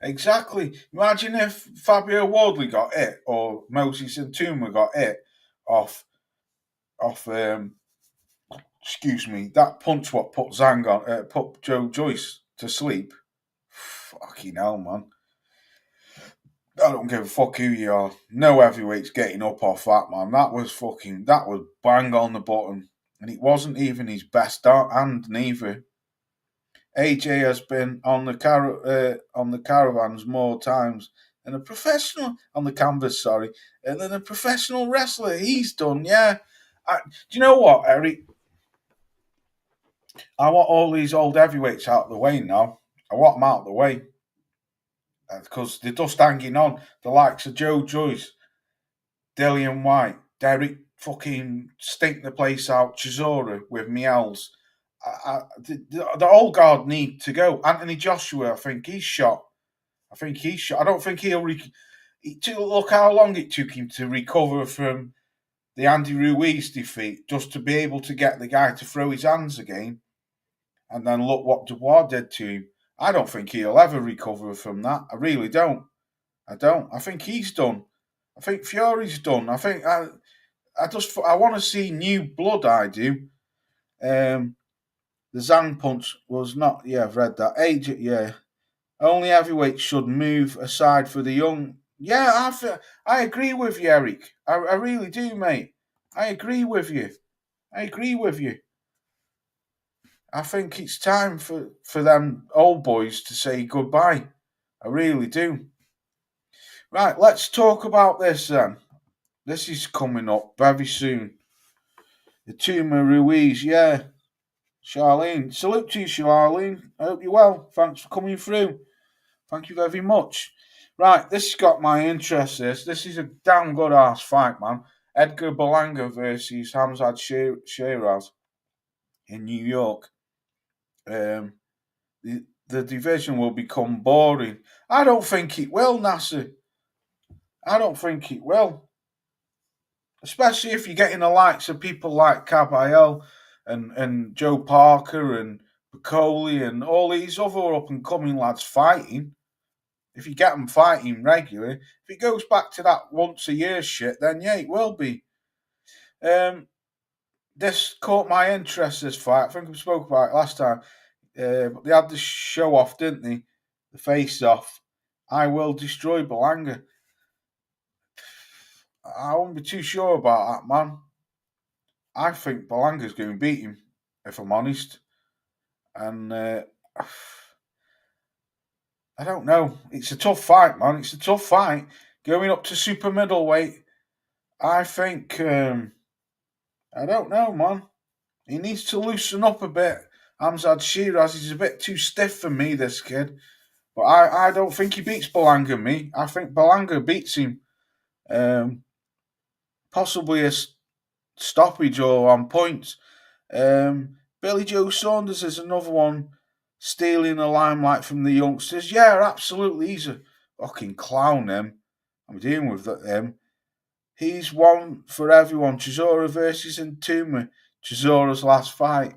Imagine if Fabio Wardley got hit or Moses Ntuma got hit off excuse me, that punch what put Zhang on, put Joe Joyce to sleep. Fucking hell, man. I don't give a fuck who you are. No heavyweight's getting up off that, man. That was bang on the button. And it wasn't even his best hand, neither. AJ has been on the caravans more times than a professional, on the canvas, sorry, than a professional wrestler. He's done, yeah. Do you know what, Eric? I want all these old heavyweights out of the way now. I want them out of the way. Because they're just hanging on. The likes of Joe Joyce, Dillian White, Derek fucking stink the place out, Chisora with Miels. The old guard need to go. Anthony Joshua, I think he's shot. I don't think he'll. Look how long it took him to recover from the Andy Ruiz defeat, just to be able to get the guy to throw his hands again. And then look what Dubois did to him. I don't think he'll ever recover from that. I really don't. I don't. I think he's done. I think Fury's done. I think I want to see new blood. I do. The Zhang punch was not. Yeah, I've read that. Age. Yeah. Only heavyweights should move aside for the young. Yeah, I agree with you, Eric. I really do, mate. I agree with you. I think it's time for them old boys to say goodbye. I really do. Right, let's talk about this then. This is coming up very soon. The Tuma Ruiz, yeah. Charlene. Salute to you, Charlene. I hope you're well. Thanks for coming through. Thank you very much. Right, this has got my interest, this is a damn good ass fight, man. Edgar Berlanga versus Hamzat Shiraz in New York. The the division will become boring. I don't think it will, Nasser. I don't think it will. Especially if you're getting the likes of people like Caballero and Joe Parker and Bacoli and all these other up and coming lads fighting. If you get them fighting regularly, if it goes back to that once a year shit, then yeah, it will be. This caught my interest, this fight. I think we spoke about it last time. But they had the show off, didn't they? The face off. I will destroy Belanga. I won't be too sure about that, man. I think Belanga's going to beat him, if I'm honest. And I don't know. It's a tough fight, man. It's a tough fight. Going up to super middleweight, I think, I don't know, man. He needs to loosen up a bit. Hamzat Shiraz is a bit too stiff for me, this kid. But I don't think he beats Belanga, me. I think Belanga beats him. Possibly a stoppage or on points. Billy Joe Saunders is another one stealing the limelight from the youngsters. Yeah, absolutely. He's a fucking clown, him. I'm dealing with him. He's one for everyone. Chisora versus Ntuma. Chisora's last fight.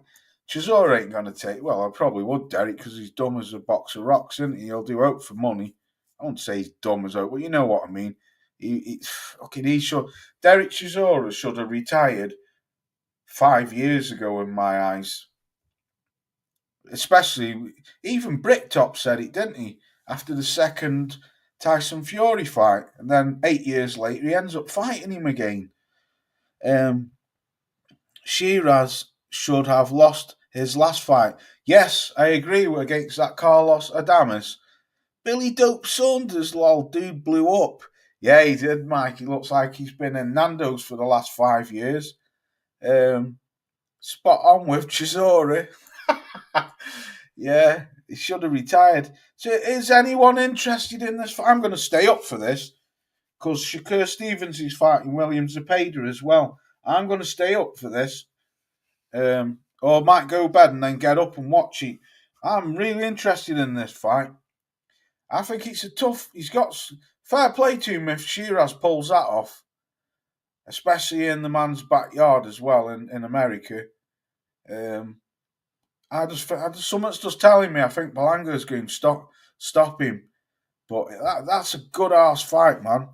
Chisora ain't going to take... Well, I probably would, Derek, because he's dumb as a box of rocks, isn't he? He'll do out for money. I won't say he's dumb as out, but you know what I mean. He should... Derek Chisora should have retired 5 years ago in my eyes. Especially, even Bricktop said it, didn't he? After the second Tyson Fury fight. And then 8 years later, he ends up fighting him again. Shiraz should have lost his last fight. Yes, I agree against that Carlos Adames. Billy Dope Saunders, lol, dude blew up. Yeah, he did, Mike. He looks like he's been in Nando's for the last 5 years. Spot on with Chisora. Yeah, he should have retired. So, is anyone interested in this? I'm going to stay up for this because Shakur Stevens is fighting William Zepeda as well. I'm going to stay up for this. Or might go bed and then get up and watch it. I'm really interested in this fight. I think it's a tough... He's got... Fair play to him if Shiraz pulls that off. Especially in the man's backyard as well in America. Something's just telling me I think Belanga's going to stop him. But that's a good ass fight, man.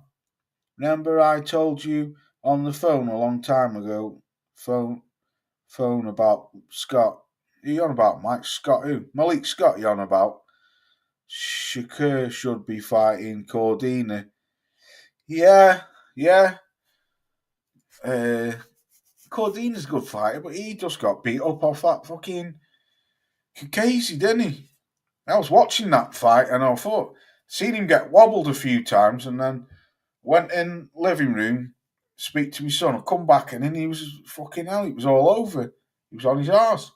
Remember I told you on the phone a long time ago, phone about Scott. Are you on about Mike Scott? Who? Malik Scott, you on about? Shakur should be fighting Cordina. Yeah. Cordina's a good fighter, but he just got beat up off that fucking Casey, didn't he? I was watching that fight and I thought, seen him get wobbled a few times and then went in living room, speak to my son, I come back and then he was fucking hell, he was all over. He was on his arse.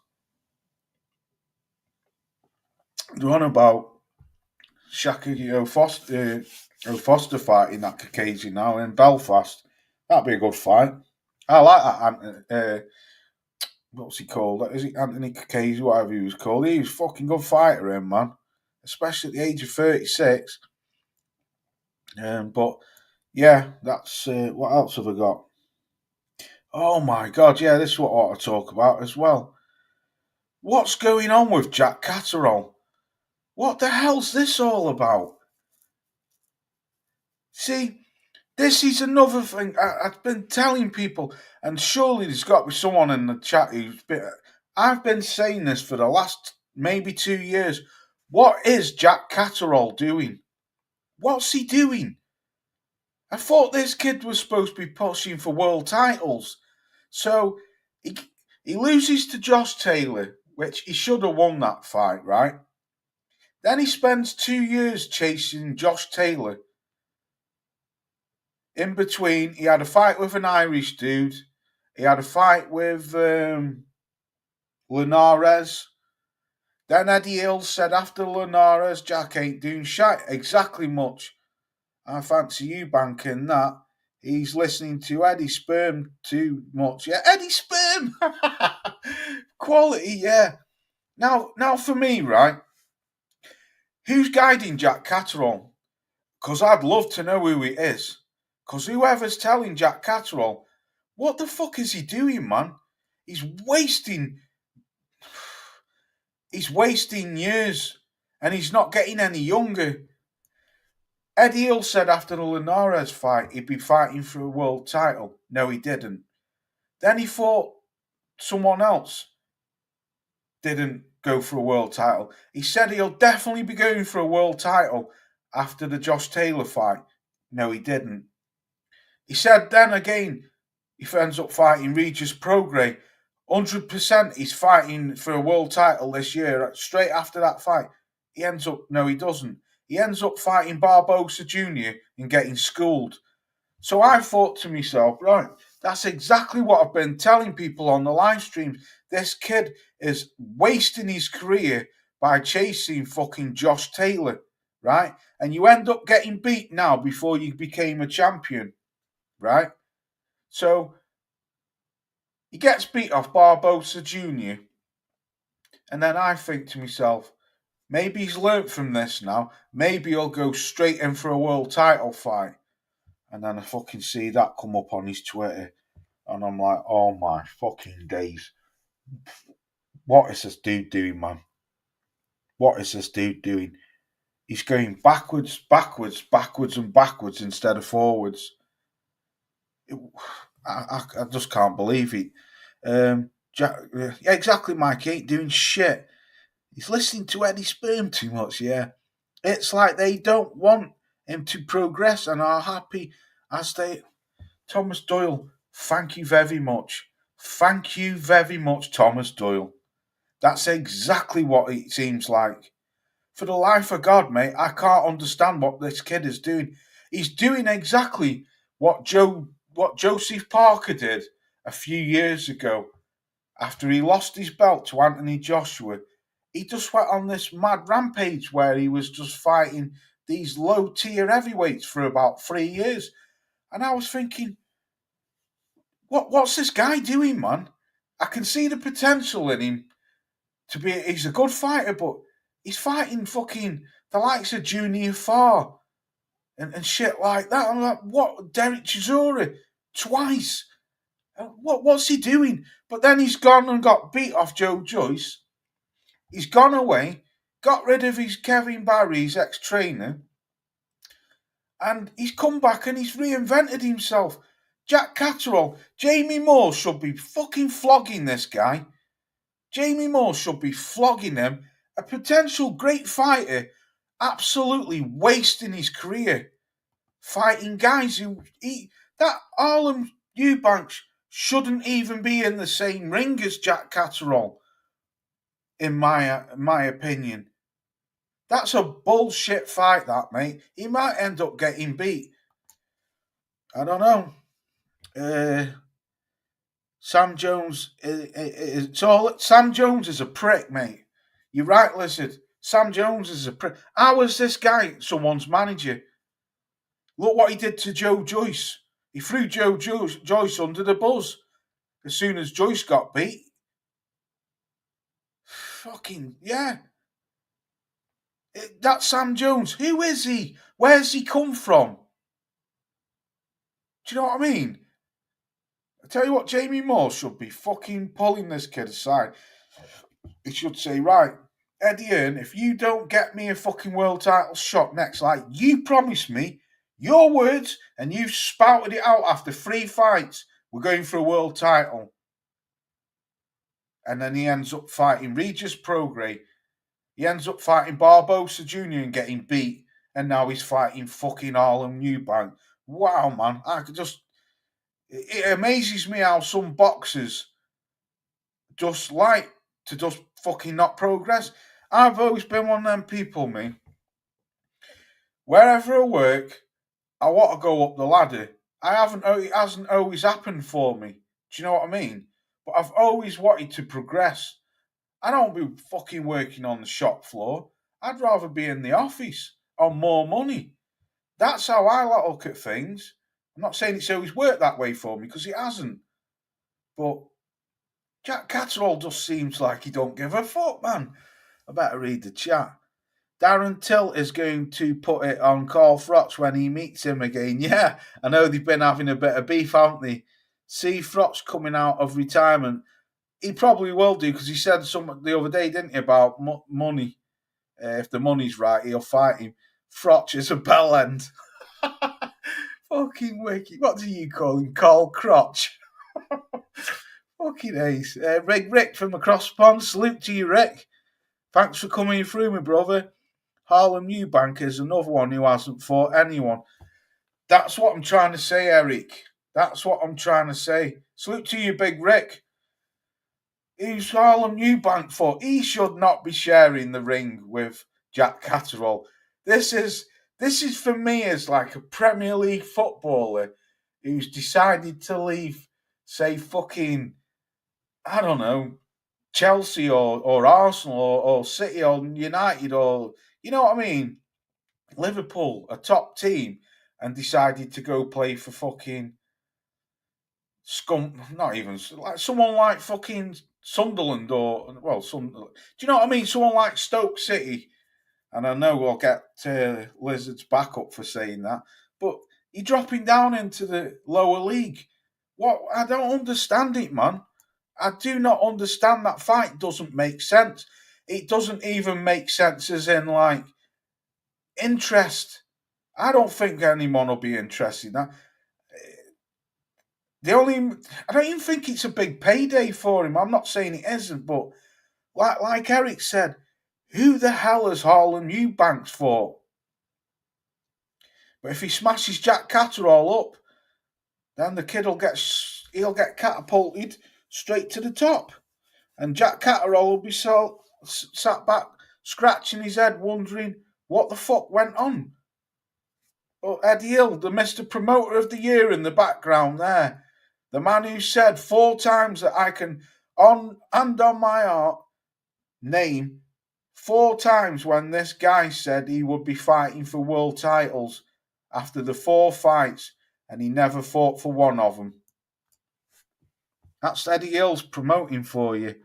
The one about Shaka Foster fighting that Kakazi now in Belfast. That'd be a good fight. I like that. What's he called? Is it Anthony Kakazi, whatever he was called? He was a fucking good fighter, him, man. Especially at the age of 36. But yeah, that's what else have I got? Oh my god, yeah, this is what I want to talk about as well. What's going on with Jack Catterall? What the hell's this all about? See, this is another thing I've been telling people, and surely there's got to be someone in the chat who's been... I've been saying this for the last maybe 2 years. What is Jack Catterall doing? What's he doing? I thought this kid was supposed to be pushing for world titles. So he loses to Josh Taylor, which he should have won that fight, right? Then he spends 2 years chasing Josh Taylor. In between, he had a fight with an Irish dude. He had a fight with Linares. Then Eddie Hill said after Linares, Jack ain't doing shit exactly much. I fancy you banking that. He's listening to Eddie Sperm too much. Yeah, Eddie Sperm! Quality, yeah. Now for me, right? Who's guiding Jack Catterall? Because I'd love to know who it is. Because whoever's telling Jack Catterall, what the fuck is he doing, man? He's wasting years, and he's not getting any younger. Eddie Hill said after the Linares fight he'd be fighting for a world title. No, he didn't. Then he fought someone else. Didn't go for a world title. He said he'll definitely be going for a world title after the Josh Taylor fight. No, he didn't. He said then again, if he ends up fighting Regis Prograis, 100% he's fighting for a world title this year. Straight after that fight, no, he doesn't. He ends up fighting Barbosa Jr. and getting schooled. So I thought to myself, right, that's exactly what I've been telling people on the live stream. This kid is wasting his career by chasing fucking Josh Taylor, right? And you end up getting beat now before you became a champion, right? So he gets beat off Barbosa Jr. And then I think to myself, maybe he's learnt from this now. Maybe he'll go straight in for a world title fight. And then I fucking see that come up on his Twitter. And I'm like, oh my fucking days. What is this dude doing, man? What is this dude doing? He's going backwards, and backwards instead of forwards. I just can't believe it. Yeah, exactly, Mike. He ain't doing shit. He's listening to Eddie Sperm too much, yeah. It's like they don't want him to progress and are happy as they... Thomas Doyle, thank you very much. Thank you very much, Thomas Doyle. That's exactly what it seems like. For the life of God, mate, I can't understand what this kid is doing. He's doing exactly what Joseph Parker did a few years ago. After he lost his belt to Anthony Joshua, he just went on this mad rampage where he was just fighting these low-tier heavyweights for about 3 years. And I was thinking, what's this guy doing, man? I can see the potential in him he's a good fighter, but he's fighting fucking the likes of Junior Farr and shit like that. I'm like, what? Derek Chisora twice. What's he doing? But then he's gone and got beat off Joe Joyce. He's gone away, got rid of his Kevin Barry, his ex-trainer, and he's come back and he's reinvented himself. Jack Catterall, Jamie Moore should be fucking flogging this guy. Jamie Moore should be flogging him. A potential great fighter, absolutely wasting his career. Fighting guys that Arlen Eubanks shouldn't even be in the same ring as Jack Catterall, in my opinion. That's a bullshit fight, that, mate. He might end up getting beat. I don't know. Sam Jones Sam Jones is a prick, mate. You're right, listen. Sam Jones is a prick. How is this guy someone's manager? Look what he did to Joe Joyce. He threw Joyce under the bus as soon as Joyce got beat. Fucking, yeah. That's Sam Jones. Who is he? Where's he come from? Do you know what I mean? I tell you what, Jamie Moore should be fucking pulling this kid aside. He should say, right, Eddie Hearn, if you don't get me a fucking world title shot next, like you promised me, your words, and you've spouted it out after 3 fights, we're going for a world title. And then he ends up fighting Regis Prograis. He ends up fighting Barbosa Jr. and getting beat. And now he's fighting fucking Arlen Eubank. Wow, man. It amazes me how some boxers just like to just fucking not progress. I've always been one of them people, me. Wherever I work, I want to go up the ladder. It hasn't always happened for me. Do you know what I mean? But I've always wanted to progress. I don't be fucking working on the shop floor. I'd rather be in the office on more money. That's how I look at things. I'm not saying it's always worked that way for me, because it hasn't. But Jack Catterall just seems like he don't give a fuck, man. I better read the chat. Darren Till is going to put it on Carl Frotch when he meets him again. Yeah, I know they've been having a bit of beef, haven't they? See Frotch coming out of retirement. He probably will do because he said something the other day, didn't he, about money. If the money's right, he'll fight him. Frotch is a bell end. Fucking wicked. What do you call him? Carl Crotch. Fucking ace. Rick from across the pond. Salute to you, Rick. Thanks for coming through, my brother. Harlem Eubank is another one who hasn't fought anyone. That's what I'm trying to say, Eric. That's what I'm trying to say. Salute to you, Big Rick. Who's Harlem Eubank for? He should not be sharing the ring with Jack Catterall. This is for me as like a Premier League footballer who's decided to leave, say, fucking, I don't know, Chelsea or Arsenal or City or United or, you know what I mean? Liverpool, a top team, and decided to go play for fucking not even, like someone like fucking Sunderland do you know what I mean? Someone like Stoke City, and I know we'll get Lizard's back up for saying that, but you're dropping down into the lower league. What? I don't understand it, man. I do not understand that fight. Doesn't make sense. It doesn't even make sense as in like interest. I don't think anyone will be interested in that. I don't even think it's a big payday for him. I'm not saying it isn't, but like Eric said, who the hell has Harlem Eubanks for? But if he smashes Jack Catterall up, then the kid he'll get catapulted straight to the top, and Jack Catterall will be sat back scratching his head, wondering what the fuck went on. But Eddie Hill, the Mr. Promoter of the Year in the background there, the man who said 4 times that I can, on my heart, name 4 times when this guy said he would be fighting for world titles after the 4 fights, and he never fought for one of them. That's Eddie Hill's promoting for you.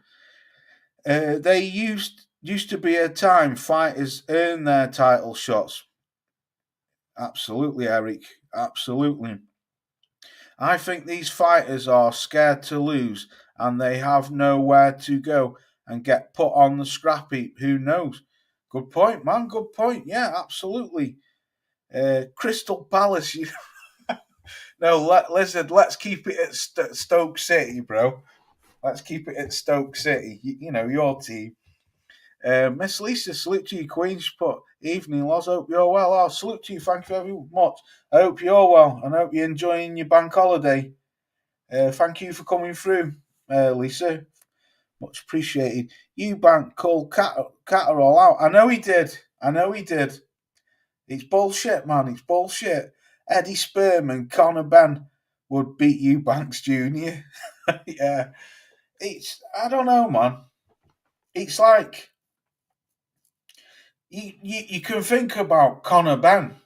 They used to be a time fighters earn their title shots. Absolutely, Eric. Absolutely. I think these fighters are scared to lose and they have nowhere to go and get put on the scrap heap. Who knows? Good point, man. Good point. Yeah, absolutely. Crystal Palace. No, Lizard, let's keep it at Stoke City, bro. Let's keep it at Stoke City. You know, your team. Miss Lisa, salute to you, Queen. She put, evening, Loz. Hope you're well. Oh, salute to you. Thank you very much. I hope you're well and I hope you're enjoying your bank holiday. Thank you for coming through, Lisa. Much appreciated. Eubank called Catterall out. I know he did. It's bullshit, man. It's bullshit. Eddie Sperm and Conor Benn would beat Eubanks Jr. Yeah. I don't know, man. It's like, you can think about Conor Benn.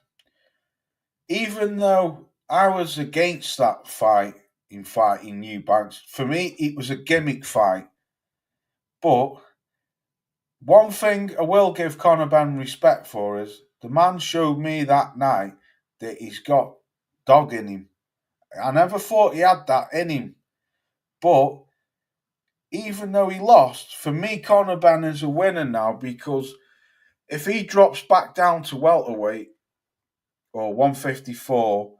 Even though I was against that fight in fighting Eubanks, for me, it was a gimmick fight. But one thing I will give Conor Benn respect for is the man showed me that night that he's got dog in him. I never thought he had that in him. But even though he lost, for me, Conor Benn is a winner now because if he drops back down to welterweight or 154,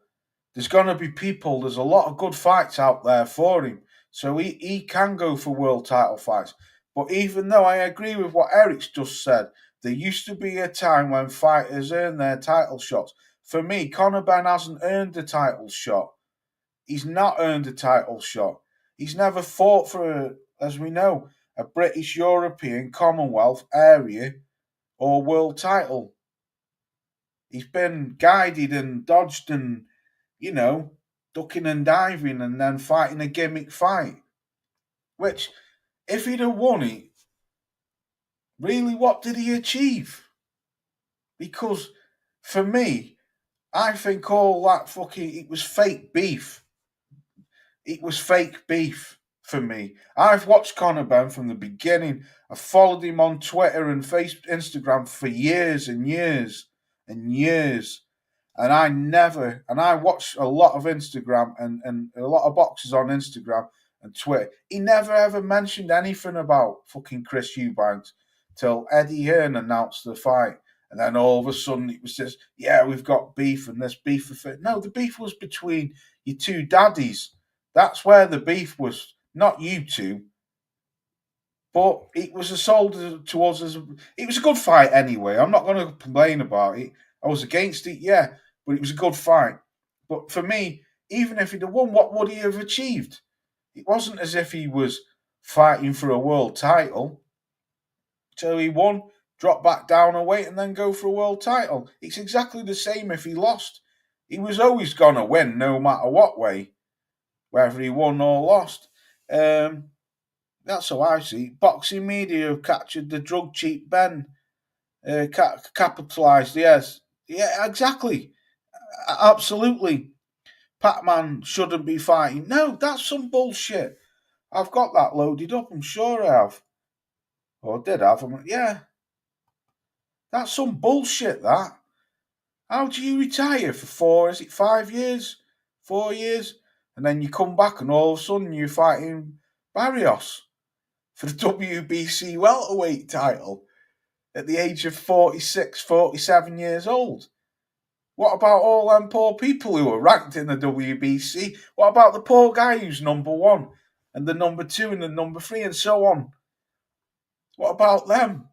there's going to be there's a lot of good fights out there for him. So he can go for world title fights. But even though I agree with what Eric's just said, there used to be a time when fighters earned their title shots. For me, Conor Benn hasn't earned a title shot. He's not earned a title shot. He's never fought for, as we know, a British, European, Commonwealth area or world title. He's been guided and dodged and, ducking and diving and then fighting a gimmick fight. Which, if he'd have won it, really, what did he achieve? Because, for me, I think all that it was fake beef. It was fake beef. for me. I've watched Conor Benn from the beginning. I followed him on Twitter and Instagram for years and years and years. And I watch a lot of Instagram and a lot of boxers on Instagram and Twitter. He never ever mentioned anything about fucking Chris Eubanks till Eddie Hearn announced the fight. And then all of a sudden it was just, yeah, we've got beef and this beef. No, the beef was between your two daddies. That's where the beef was, not you two. But it was sold to us as it was a good fight anyway. I'm not going to complain about it. I was against it, yeah, but it was a good fight. But for me, even if he'd have won, what would he have achieved? It wasn't as if he was fighting for a world title. So he won, drop back down a weight, and then go for a world title. It's exactly the same if he lost. He was always going to win, no matter what way, whether he won or lost. That's how I see it. Boxing media have captured the drug cheat Ben. Capitalised, yes. Yeah, exactly. Absolutely. Pac-Man shouldn't be fighting. No, that's some bullshit. I've got that loaded up, I'm sure I have. Or did have. Yeah. That's some bullshit, that. How do you retire for 5 years? 4 years? And then you come back and all of a sudden you're fighting Barrios for the WBC welterweight title at the age of 46, 47 years old. What about all them poor people who are ranked in the WBC? What about the poor guy who's number one and the number two and the number three and so on? What about them?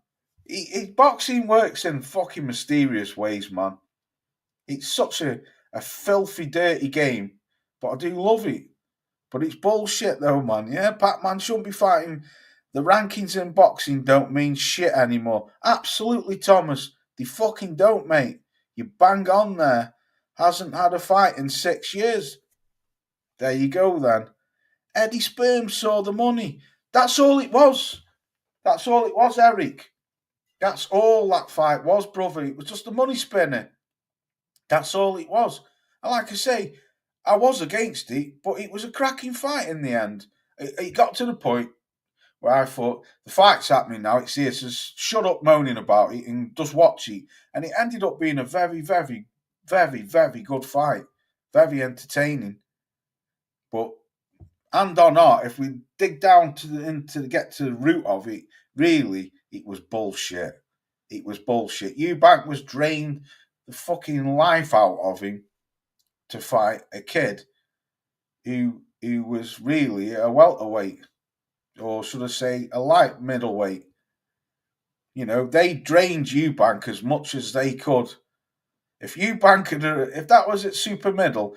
Boxing works in fucking mysterious ways, man. It's such a filthy, dirty game, but I do love it. But it's bullshit though, man. Yeah, Pac-Man shouldn't be fighting. The rankings in boxing don't mean shit anymore. Absolutely, Thomas. They fucking don't, mate. You bang on there. Hasn't had a fight in 6 years. There you go then. Eddie Sperm saw the money. That's all it was. That's all it was, Eric. That's all that fight was, brother. It was just a money spinner. That's all it was. And like I say, I was against it, but it was a cracking fight in the end. It got to the point where I thought, the fight's happening now, it's here, so shut up moaning about it and just watch it. And it ended up being a very, very, very, very good fight. Very entertaining. But, and or not, if we dig down to get to the root of it, really, it was bullshit. It was bullshit. Eubank was drained the fucking life out of him to fight a kid who was really a welterweight, or should I say a light middleweight. You know, they drained Eubank as much as they could. If if that was at super middle,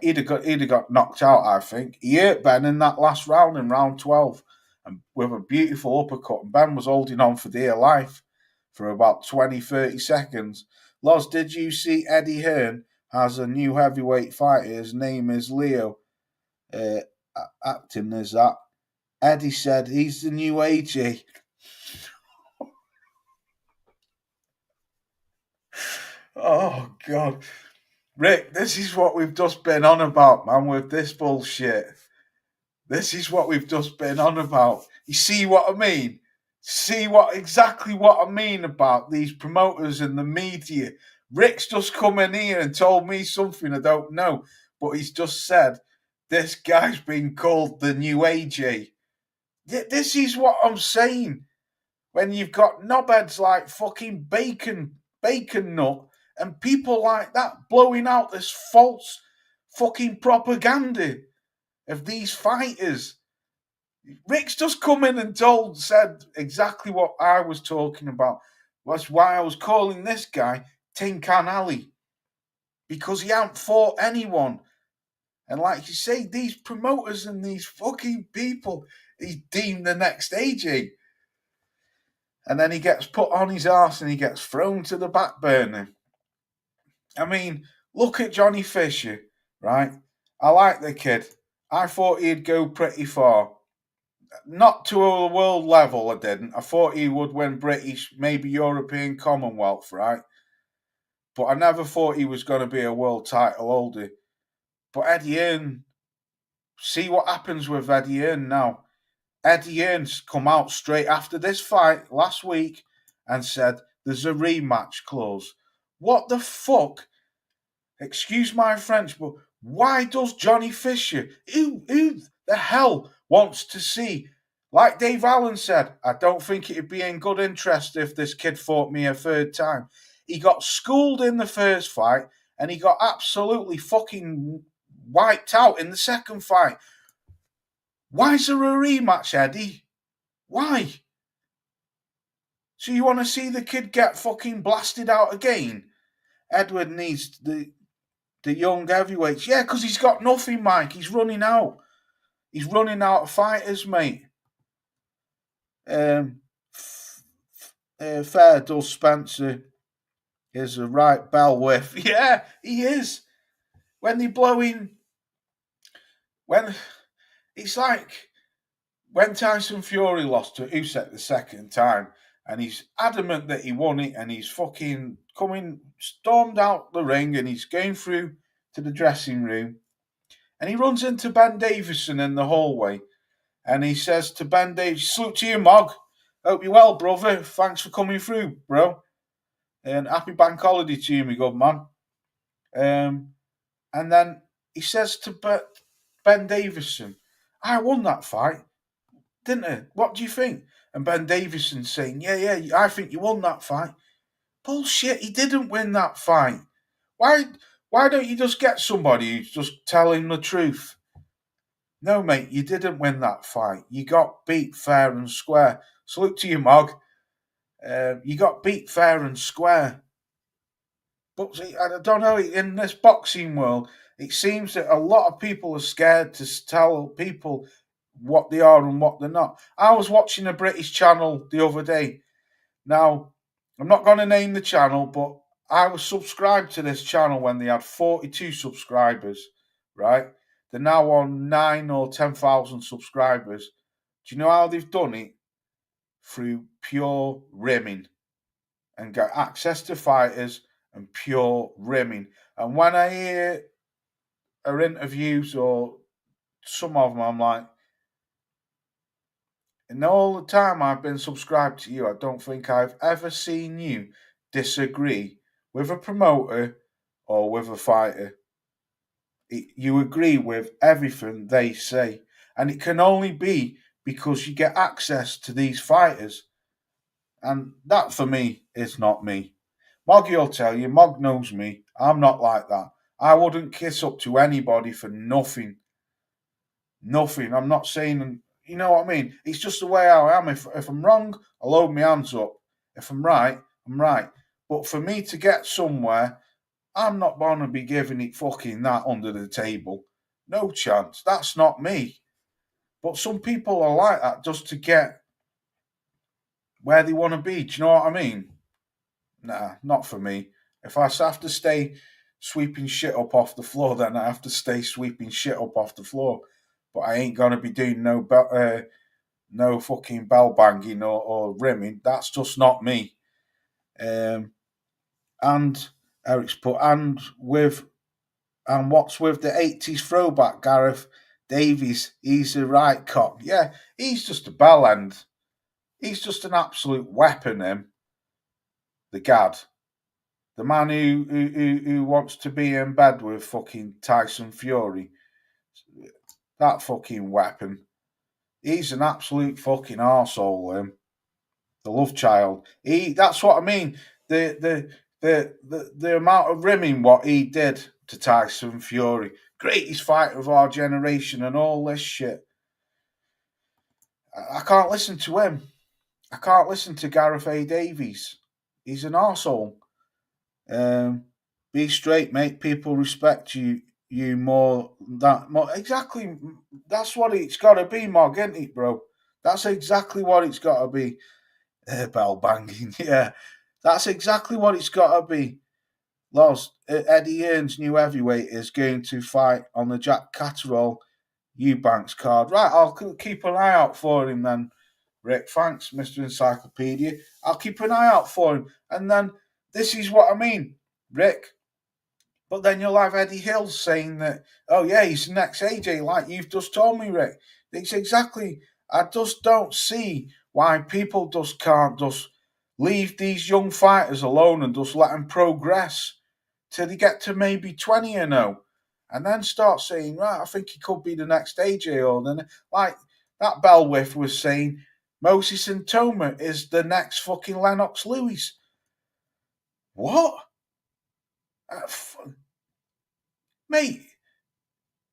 he'd have got knocked out. I think he hurt Ben in that last round, in round 12, and with a beautiful uppercut. And Ben was holding on for dear life for about 20, 30 seconds. Loz, did you see Eddie Hearn has a new heavyweight fighter? His name is Leo. Acting as that. Eddie said he's the new AJ. Oh, God. Rick, this is what we've just been on about, man, with this bullshit. This is what we've just been on about. You see what I mean? See exactly what I mean about these promoters and the media. Rick's just come in here and told me something I don't know, but he's just said this guy's been called the new AJ. This is what I'm saying. When you've got knobheads like fucking Bacon Nut and people like that blowing out this false fucking propaganda of these fighters. Rick's just come in and said exactly what I was talking about. That's why I was calling this guy Tin Can Ali. Because he hasn't fought anyone. And like you say, these promoters and these fucking people, he's deemed the next AJ. And then he gets put on his arse and he gets thrown to the back burner. I mean, look at Johnny Fisher, right? I like the kid. I thought he'd go pretty far. Not to a world level, I didn't. I thought he would win British, maybe European Commonwealth, right? But I never thought he was going to be a world title holder. But Eddie Hearn See what happens with Eddie Hearn now. Eddie Hearn's come out straight after this fight last week and said there's a rematch clause. What the fuck? Excuse my French, but why does Johnny Fisher, who the hell wants to see, like Dave Allen said, I don't think it'd be in good interest if this kid fought me a third time. He got schooled in the first fight and he got absolutely fucking wiped out in the second fight. Why is there a rematch, Eddie? Why? So you want to see the kid get fucking blasted out again? Edward needs the young heavyweights. Yeah, because he's got nothing, Mike. He's running out. He's running out of fighters, mate. Fair does Spencer is a right bell whiff. Yeah, he is. When they blow in, when it's like when Tyson Fury lost to Usyk the second time, and he's adamant that he won it, and he's fucking stormed out the ring, and he's going through to the dressing room, and he runs into Ben Davison in the hallway, and he says to Ben Davison, "Salute to you, Mog. Hope you're well, brother. Thanks for coming through, bro. And happy bank holiday to you, my good man." And then he says to Ben Davison, "I won that fight, didn't I? What do you think?" And Ben Davison saying, yeah, I think you won that fight. Bullshit, he didn't win that fight. Why don't you just get somebody who's just telling the truth? No, mate, you didn't win that fight. You got beat fair and square. Salute to you, Mog. You got beat fair and square. But see, I don't know, in this boxing world, it seems that a lot of people are scared to tell people what they are and what they're not. I was watching a British channel the other day. Now, I'm not going to name the channel, but I was subscribed to this channel when they had 42 subscribers, right? They're now on 9 or 10,000 subscribers. Do you know how they've done it? Through pure rimming and get access to fighters and pure rimming. And when I hear her interviews or some of them, I'm like, in all the time I've been subscribed to you, I don't think I've ever seen you disagree with a promoter or with a fighter. You agree with everything they say. And it can only be because you get access to these fighters. And that for me is not me. Moggy will tell you, Mog knows me. I'm not like that. I wouldn't kiss up to anybody for nothing. Nothing. I'm not saying, you know what I mean? It's just the way I am. If I'm wrong, I'll hold my hands up. If I'm right, I'm right. But for me to get somewhere, I'm not going to be giving it fucking that under the table. No chance. That's not me. But some people are like that just to get where they want to be. Do you know what I mean? Nah, not for me. If I have to stay sweeping shit up off the floor, then I have to stay sweeping shit up off the floor. But I ain't gonna be doing no fucking bell banging or rimming. That's just not me. And Eric's put and what's with the 80s throwback, Gareth Davies? He's a right cock. Yeah, he's just a bell end. He's just an absolute weapon, him. The Gad. The man who wants to be in bed with fucking Tyson Fury. That fucking weapon. He's an absolute fucking arsehole, him. The love child. That's what I mean. The amount of rimming what he did to Tyson Fury. Greatest fighter of our generation and all this shit. I can't listen to him. I can't listen to Gareth A. Davies. He's an arsehole. Be straight, mate. People respect you more. Exactly. That's what it's got to be, Mog, isn't it, bro? That's exactly what it's got to be. Bell banging, yeah. That's exactly what it's got to be. Loz, Eddie Hearn's new heavyweight is going to fight on the Jack Catterall Eubanks card. Right, I'll keep an eye out for him then, Rick. Thanks, Mr. Encyclopedia. I'll keep an eye out for him. And then this is what I mean, Rick. But then you'll have Eddie Hill saying that, oh yeah, he's the next AJ, like you've just told me, Rick. It's exactly, I just don't see why people just can't just leave these young fighters alone and just let them progress till they get to maybe 20 and 0. And then start saying, right, I think he could be the next AJ. Or then, like that Bellwith was saying, Moses and Toma is the next fucking Lennox Lewis. What? Mate,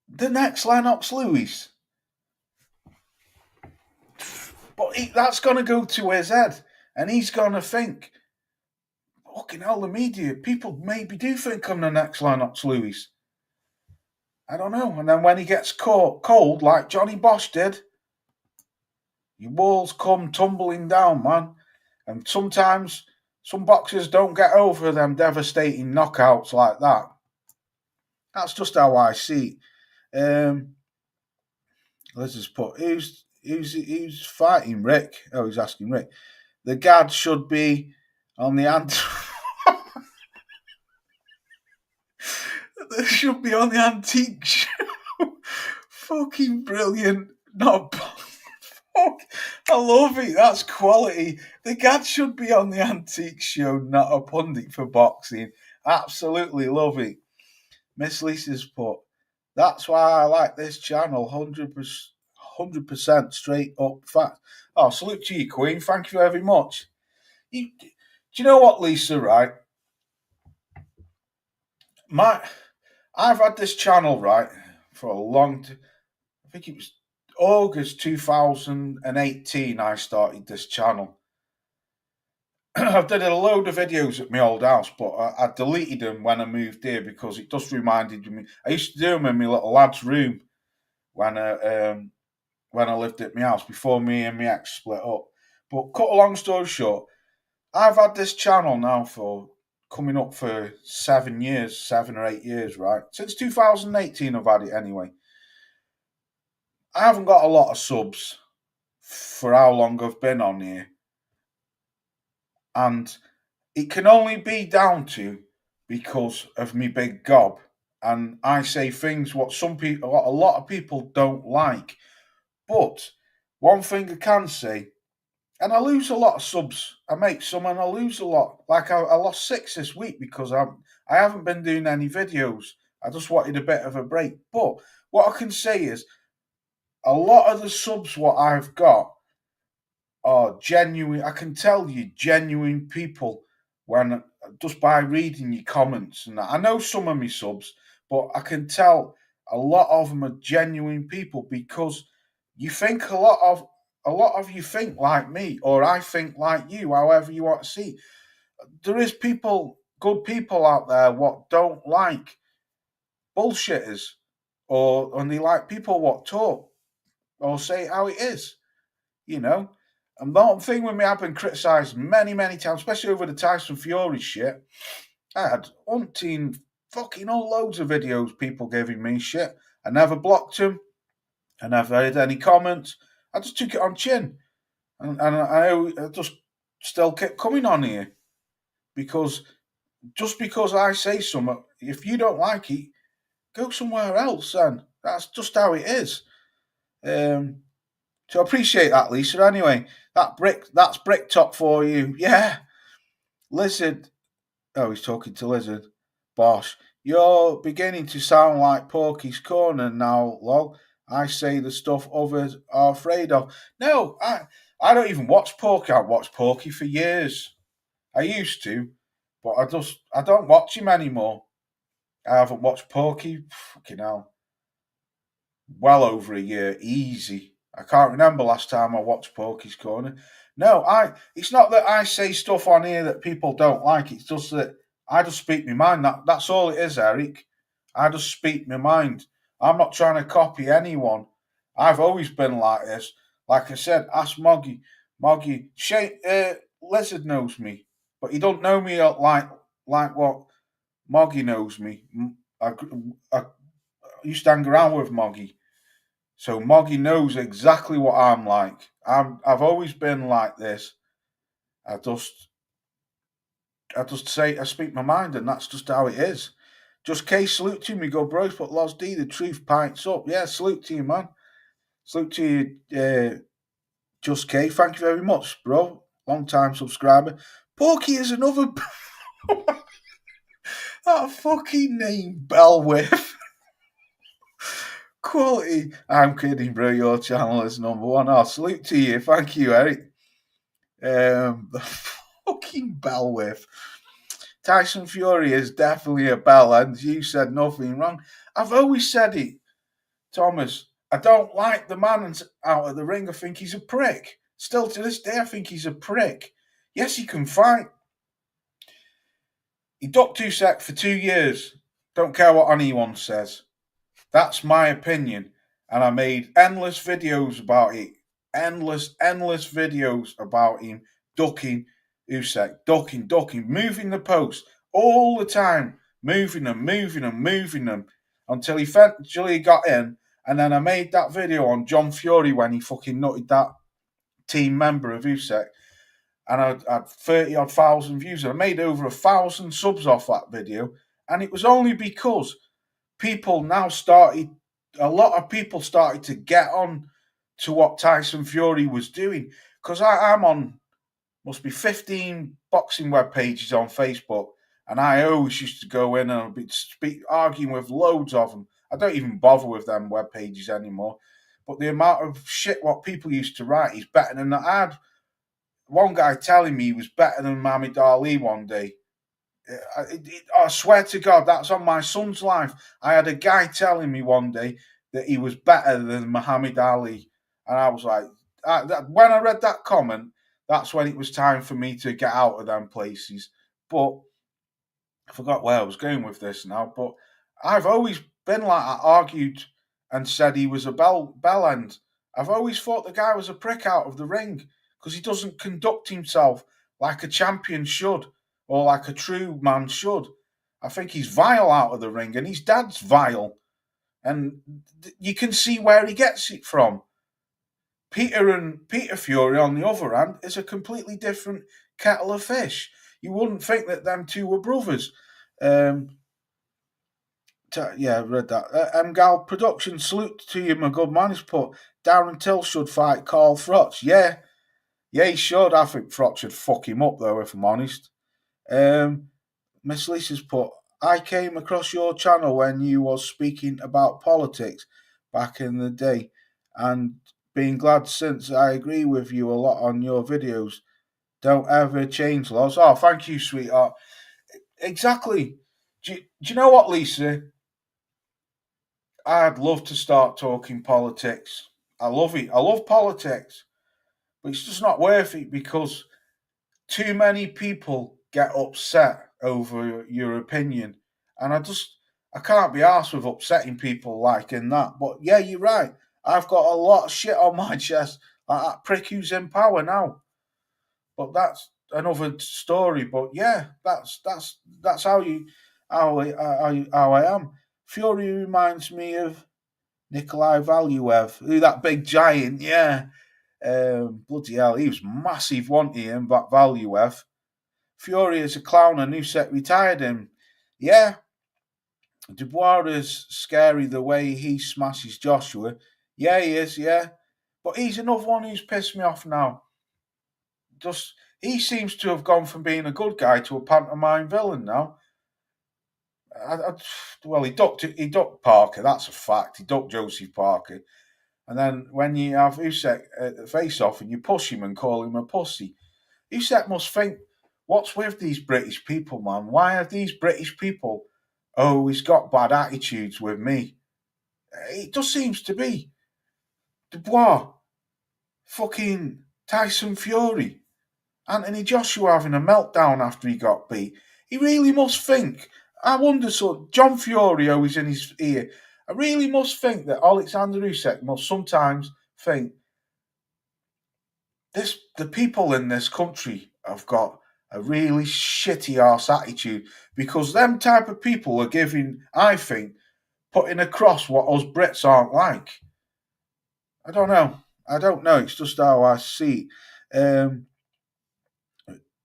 the next Lennox Lewis. But that's going to go to his head. And he's going to think, fucking hell, the media, people maybe do think I'm the next Lennox Lewis. I don't know. And then when he gets caught cold, like Johnny Bosch did, your walls come tumbling down, man. And sometimes some boxers don't get over them devastating knockouts like that. That's just how I see it. Let's just put who's fighting Rick? Oh, he's asking Rick. The Gad should be on the They should be on the antique show. Fucking brilliant. Not fuck. I love it. That's quality. The Gad should be on the antique show, not a pundit for boxing. Absolutely love it. Miss Lisa's put, that's why I like this channel. 100% straight up fact. Oh, salute to you, Queen. Thank you very much. Do you know what, Lisa, right? I've had this channel, right, for a long time. I think it was August 2018 I started this channel. I've done a load of videos at my old house, but I deleted them when I moved here because it just reminded me. I used to do them in my little lad's room when I lived at my house before me and my ex split up. But cut a long story short, I've had this channel now for coming up for 7 or 8 years, right? Since 2018 I've had it anyway. I haven't got a lot of subs for how long I've been on here. And it can only be down to because of me big gob. And I say things what a lot of people don't like. But one thing I can say, and I lose a lot of subs. I make some and I lose a lot. Like I lost 6 this week because I haven't been doing any videos. I just wanted a bit of a break. But what I can say is a lot of the subs what I've got are genuine. I can tell you genuine people when just by reading your comments. And I know some of my subs, but I can tell a lot of them are genuine people because you think a lot of you think like me, or I think like you, however you want to see. There is good people out there what don't like bullshitters, and they like people what talk or say how it is, you know. And the thing with me, I've been criticised many, many times, especially over the Tyson Fury shit. I had umpteen fucking all loads of videos, people giving me shit. I never blocked them. I never had any comments. I just took it on chin. And I just still kept coming on here. Because just because I say something, if you don't like it, go somewhere else then. That's just how it is. So I appreciate that, Lisa. Anyway, that's brick top for you. Yeah. Lizard. Oh, he's talking to Lizard. Bosh. You're beginning to sound like Porky's Corner now, lol. I say the stuff others are afraid of. No, I don't even watch Porky. I've watched Porky for years. I used to, but I don't watch him anymore. I haven't watched Porky, fucking hell, well over a year, easy. I can't remember last time I watched Porky's Corner. No, it's not that I say stuff on here that people don't like. It's just that I just speak my mind. That's all it is, Eric. I just speak my mind. I'm not trying to copy anyone. I've always been like this. Like I said, ask Moggy. Moggy, Lizard knows me, but he don't know me like what Moggy knows me. I used to hang around with Moggy. So Moggy knows exactly what I'm like. I've always been like this. I just say I speak my mind, and that's just how it is. Just K, salute to you, me go bros, but Loz D, the truth pints up. Yeah, salute to you, man. Salute to you, Just K. Thank you very much, bro. Long time subscriber. Porky is another. That fucking name, Bellwith. Quality. I'm kidding, bro. Your channel is number one. Oh, salute to you. Thank you, Eric. The fucking Bellwith. Tyson Fury is definitely a bell, and you said nothing wrong. I've always said it, Thomas. I don't like the man out of the ring. I think he's a prick. Still to this day, I think he's a prick. Yes, he can fight. He ducked Usyk for 2 years. Don't care what anyone says. That's my opinion. And I made endless videos about it. Endless videos about him ducking Usyk. Ducking, moving the post all the time. Moving them. Until he eventually got in. And then I made that video on John Fury when he fucking nutted that team member of Usyk. And I had 30 odd thousand views. I made over 1,000 subs off that video. And it was only because a lot of people started to get on to what Tyson Fury was doing. Because I'm on, must be 15 boxing web pages on Facebook. And I always used to go in and be arguing with loads of them. I don't even bother with them web pages anymore. But the amount of shit what people used to write is better than I had. One guy telling me he was better than Muhammad Ali one day. I swear to God, that's on my son's life. I had a guy telling me one day that he was better than Muhammad Ali. And I was like, when I read that comment, that's when it was time for me to get out of them places. But I forgot where I was going with this now. But I've always been like I argued and said he was a bell end. I've always thought the guy was a prick out of the ring because he doesn't conduct himself like a champion should or like a true man should. I think he's vile out of the ring, and his dad's vile. And you can see where he gets it from. Peter Fury, on the other hand, is a completely different kettle of fish. You wouldn't think that them two were brothers. Yeah, I read that. Mgal Production, salute to you, my good man. He's put Darren Till should fight Carl Froch. Yeah, he should. I think Froch should fuck him up, though, if I'm honest. Miss Lisa's put, I came across your channel when you was speaking about politics back in the day, and been glad since. I agree with you a lot on your videos. Don't ever change, Loz. Oh, thank you, sweetheart. Exactly. Do you know what, Lisa? I'd love to start talking politics. I love it. I love politics. But it's just not worth it because too many people get upset over your opinion. And I can't be arsed with upsetting people like in that. But yeah, you're right. I've got a lot of shit on my chest. Like that prick who's in power now. But that's another story. But yeah, that's how I am. Fury reminds me of Nikolai Valuev, that big giant, yeah. Bloody hell, he was massive, wasn't he, in that Valuev? Fury is a clown and Usyk retired him. Yeah. Dubois is scary the way he smashes Joshua. Yeah, he is, yeah. But he's another one who's pissed me off now. He seems to have gone from being a good guy to a pantomime villain now. He ducked Parker, that's a fact. He ducked Joseph Parker. And then when you have Usyk at the face-off and you push him and call him a pussy, Usyk must think, what's with these British people, man? Why have these British people always got bad attitudes with me? It just seems to be. Dubois, fucking Tyson Fury, Anthony Joshua having a meltdown after he got beat. He really must think. I wonder, John Fury always in his ear. I really must think that Alexander Usyk must sometimes think the people in this country have got a really shitty arse attitude because them type of people are putting across what us Brits aren't like. I don't know. It's just how I see it.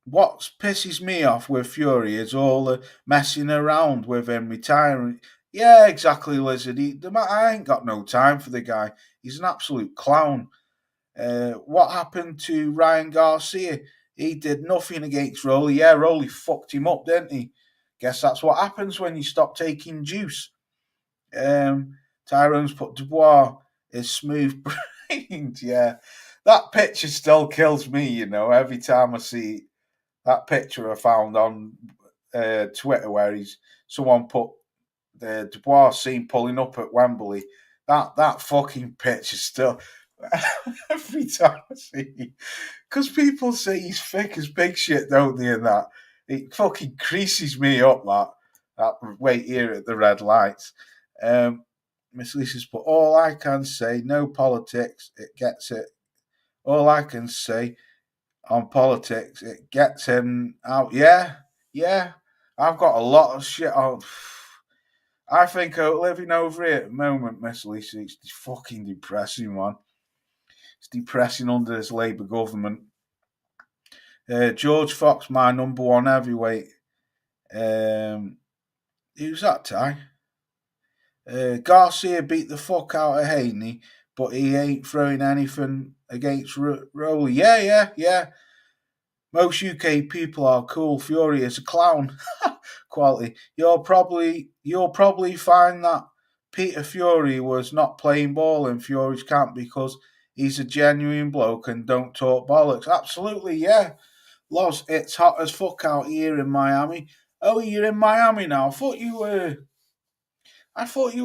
what pisses me off with Fury is all the messing around with him retiring. Yeah, exactly, Lizard. I ain't got no time for the guy. He's an absolute clown. What happened to Ryan Garcia? He did nothing against Rolly. Yeah, Rolly fucked him up, didn't he? Guess that's what happens when you stop taking juice. Tyrone's put Dubois is smooth brained. Yeah, that picture still kills me. Every time I see that picture I found on Twitter where someone put the Dubois scene pulling up at Wembley. That fucking picture still every time I see, because people say he's thick as big shit, don't they? And that it fucking creases me up. That wait here at the red lights. Miss Lisa's put all I can say, no politics. It gets it. All I can say on politics, it gets him out. Yeah, yeah. I've got a lot of shit on. I think living over here at the moment, Miss Lisa, it's fucking depressing, man. It's depressing under this Labour government. George Fox, my number one heavyweight. Who's that, Ty? Garcia beat the fuck out of Haney, but he ain't throwing anything against Rowley. Yeah. Most UK people are cool. Fury is a clown. Quality. You'll probably find that Peter Fury was not playing ball in Fury's camp because he's a genuine bloke and don't talk bollocks. Absolutely, yeah. Loz, it's hot as fuck out here in Miami. Oh, you're in Miami now. I thought you were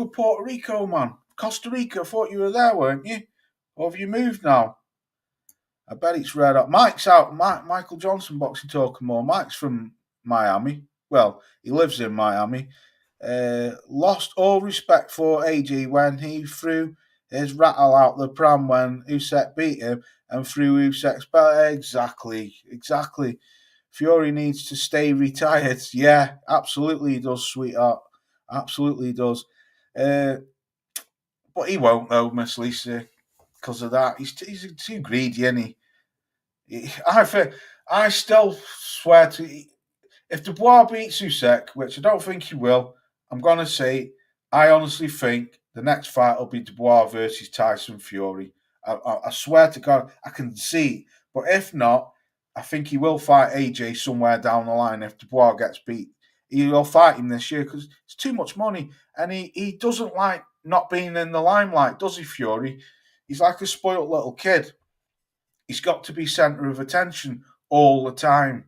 Puerto Rico, man. Costa Rica. I thought you were there, weren't you? Or have you moved now? I bet it's red hot. Mike's out. Michael Johnson, boxing talking more. Mike's from Miami. Well, he lives in Miami. Lost all respect for AJ when he threw his rattle out the pram when Usyk beat him and threw Usyk's belt. Exactly. Fury needs to stay retired. Yeah, absolutely he does, sweetheart. Absolutely he does. But he won't, though, Miss Lisa, because of that. He's too greedy, isn't he? I still swear to, if Dubois beats Usyk, which I don't think he will, I'm going to say I honestly think the next fight will be Dubois versus Tyson Fury. I swear to God, I can see. But if not, I think he will fight AJ somewhere down the line if Dubois gets beat. He will fight him this year because it's too much money. And he doesn't like not being in the limelight, does he, Fury? He's like a spoilt little kid. He's got to be centre of attention all the time.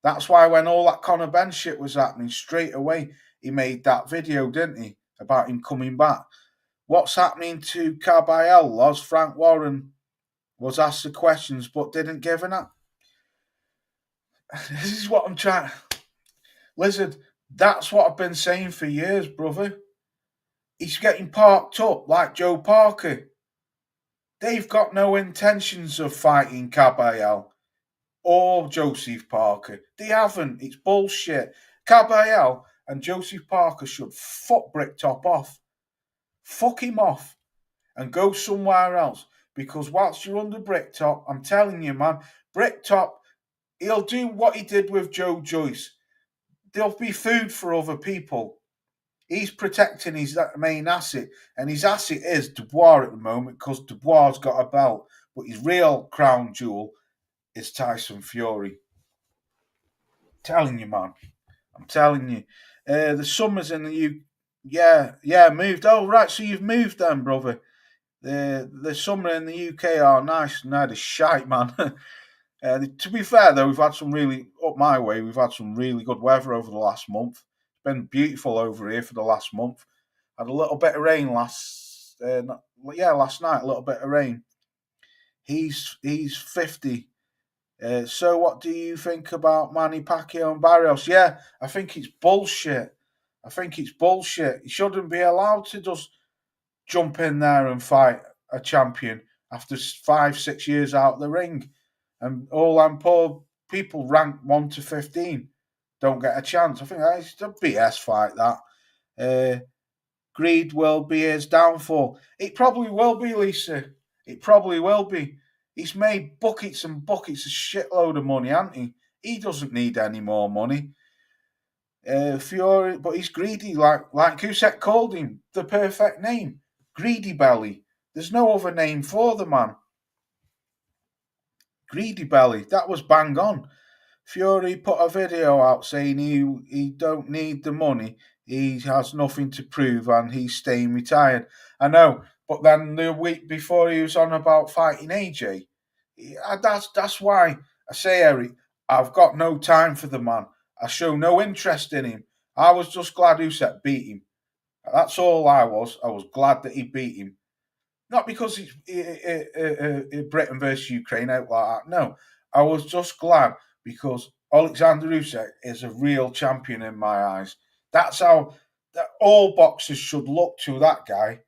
That's why when all that Conor Ben shit was happening, straight away he made that video, didn't he, about him coming back. What's happening to Caballero? Loz Frank Warren was asked the questions but didn't give an answer. This is what I'm trying. Lizard, that's what I've been saying for years, brother. He's getting parked up like Joe Parker. They've got no intentions of fighting Caballero or Joseph Parker. They haven't. It's bullshit. Caballero and Joseph Parker should fuck Bricktop off. Fuck him off and go somewhere else. Because whilst you're under Bricktop, I'm telling you, man, Bricktop, he'll do what he did with Joe Joyce. There'll be food for other people. He's protecting his main asset, and his asset is Dubois at the moment because Dubois got a belt, but his real crown jewel is Tyson Fury. Telling you, man. I'm telling you. The summers in the UK. Yeah, moved. Oh, right, so you've moved then, brother. The summer in the UK are nice and they're the shite, man. To be fair, though, we've had some really, up my way, we've had some really good weather over the last month. It's been beautiful over here for the last month. Had a little bit of rain last night, a little bit of rain. He's 50. So what do you think about Manny Pacquiao and Barrios? Yeah, I think it's bullshit. He shouldn't be allowed to just jump in there and fight a champion after 5-6 years out of the ring. And all them poor people ranked 1 to 15 don't get a chance. I think that's a BS fight, that. Greed will be his downfall. It probably will be, Lisa. It probably will be. He's made buckets and buckets of shitload of money, hasn't he? He doesn't need any more money. Fury, but he's greedy, like Cusack called him, the perfect name, Greedy Belly. There's no other name for the man. Greedy Belly. That was bang on. Fury put a video out saying he don't need the money. He has nothing to prove and he's staying retired. I know, but then the week before he was on about fighting AJ. That's why I say, Eric, I've got no time for the man. I show no interest in him. I was just glad Usyk beat him. That's all I was. I was glad that he beat him. Not because it's Britain versus Ukraine out like that. No, I was just glad because Alexander Usyk is a real champion in my eyes. That's how all boxers should look to that guy,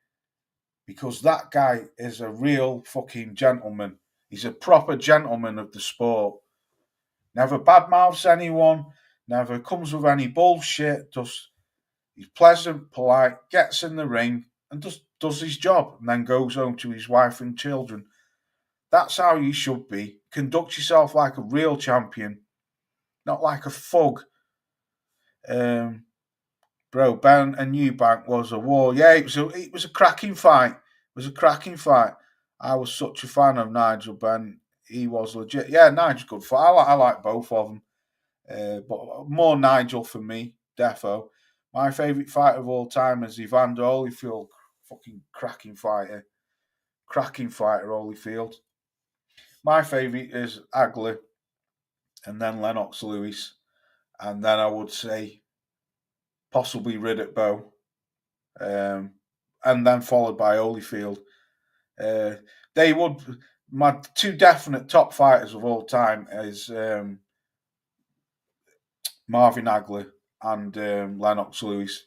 because that guy is a real fucking gentleman. He's a proper gentleman of the sport. Never badmouths anyone, never comes with any bullshit, just he's pleasant, polite, gets in the ring and just does his job and then goes home to his wife and children. That's how you should be. Conduct yourself like a real champion, not like a thug. Bro, Ben and Eubank was a war. Yeah, it was a cracking fight. It was a cracking fight. I was such a fan of Nigel Benn. He was legit. Yeah, Nigel's good fight. I like both of them. But more Nigel for me, defo. My favourite fighter of all time is Evander Holyfield. Fucking cracking fighter. Cracking fighter, Holyfield. My favourite is Agler, and then Lennox Lewis. And then I would say possibly Riddick Bowe. And then followed by Holyfield. They would... My two definite top fighters of all time is Marvin Hagler and Lennox Lewis.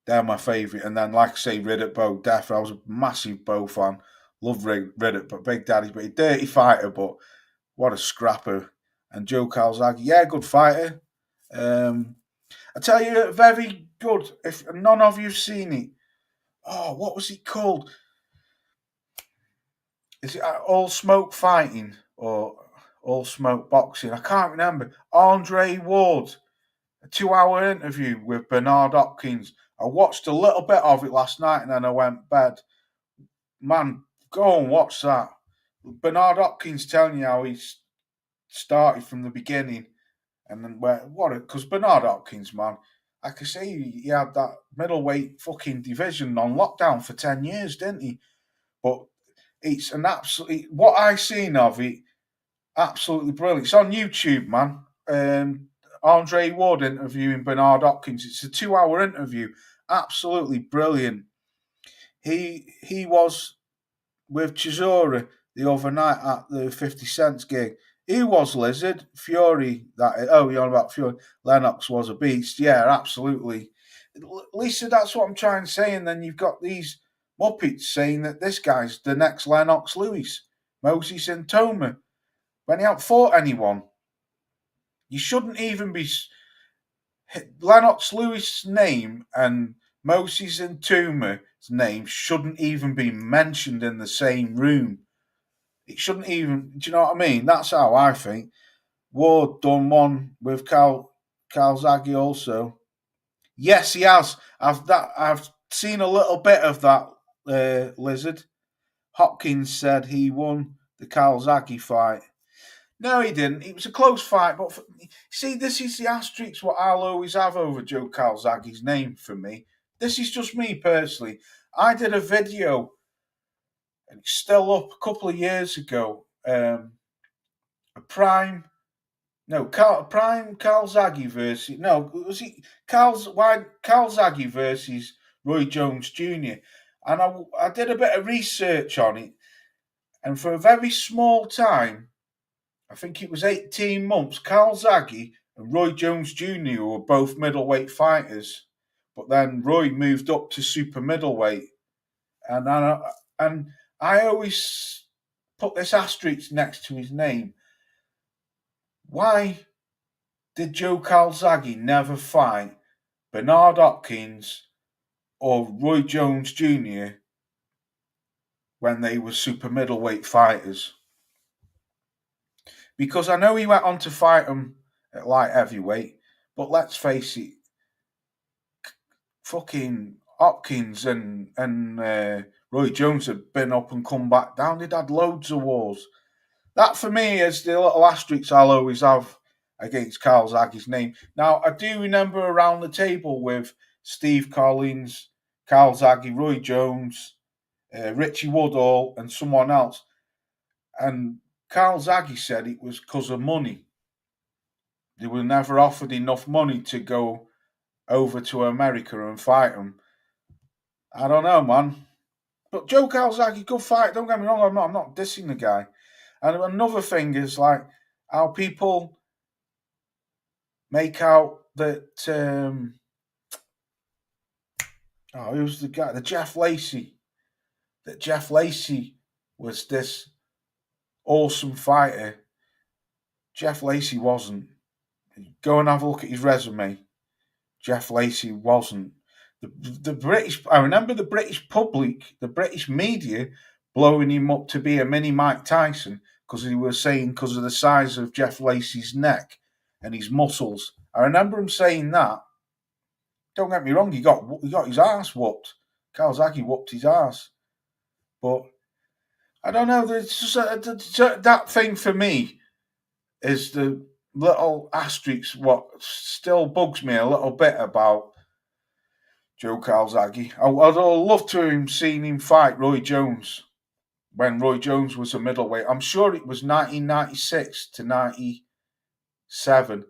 They're my favourite. And then, like I say, Riddick Bowe, definitely. I was a massive Bowe fan. Love Riddick, but Big Daddy, but a dirty fighter, but what a scrapper. And Joe Calzaghe, yeah, good fighter. I tell you, very good. If none of you've seen it, oh, what was it called? Is it All Smoke Fighting or All Smoke Boxing? I can't remember. Andre Ward, a 2-hour interview with Bernard Hopkins. I watched a little bit of it last night and then I went to bed. Man, go and watch that. Bernard Hopkins telling you how he started from the beginning and then because Bernard Hopkins, man, like I say, he had that middleweight fucking division on lockdown for 10 years, didn't he? But it's an absolutely, what I seen of it, absolutely brilliant. It's on YouTube, man. Andre Ward interviewing Bernard Hopkins. It's a 2-hour interview. Absolutely brilliant. He was with Chisora the other night at the 50 Cent gig. He was Lizard. Fury, you're on about Fury. Lennox was a beast. Yeah, absolutely. Lisa, that's what I'm trying to say. And then you've got these Muppets saying that this guy's the next Lennox Lewis, Moses and Toma. When he haven't fought anyone, you shouldn't even be... Lennox Lewis' name and Moses and Tuma's name shouldn't even be mentioned in the same room. It shouldn't even... Do you know what I mean? That's how I think. Ward done one with Calzaghe also. Yes, he has. I've seen a little bit of that, Lizard. Hopkins said he won the Calzaghe fight. No, he didn't. It was a close fight, but see, this is the asterisk what I'll always have over Joe Calzaghe's name for me. This is just me personally. I did a video, and it's still up, a couple of years ago. Prime Calzaghe versus Calzaghe versus Roy Jones Jr. And I did a bit of research on it, and for a very small time, I think it was 18 months, Calzaghe and Roy Jones Jr. were both middleweight fighters, but then Roy moved up to super middleweight, and I always put this asterisk next to his name. Why did Joe Calzaghe never fight Bernard Hopkins or Roy Jones Jr. when they were super middleweight fighters? Because I know he went on to fight him at light heavyweight, but let's face it, fucking Hopkins and Roy Jones had been up and come back down. They'd had loads of wars. That for me is the little asterisk I'll always have against Carl Zaggy's name. Now I do remember around the table with Steve Collins, Carl Zaggy, Roy Jones, Richie Woodall, and someone else. And Carl Zaggy said it was because of money. They were never offered enough money to go over to America and fight him. I don't know, man. But Joe Calzaghe, good fight. Don't get me wrong. I'm not dissing the guy. And another thing is like how people make out that who's the guy? The Jeff Lacey. That Jeff Lacey was this awesome fighter. Jeff Lacey wasn't. Go and have a look at his resume. Jeff Lacey wasn't. The British, I remember the British public, the British media blowing him up to be a mini Mike Tyson because he was saying because of the size of Jeff Lacey's neck and his muscles. I remember him saying that. Don't get me wrong, he got his ass whooped. Calzaghe whooped his ass. But I don't know, there's just that thing for me is the little asterisk what still bugs me a little bit about Joe Calzaghe. I'd love to have seen him fight Roy Jones when Roy Jones was a middleweight. I'm sure it was 1996 to 97.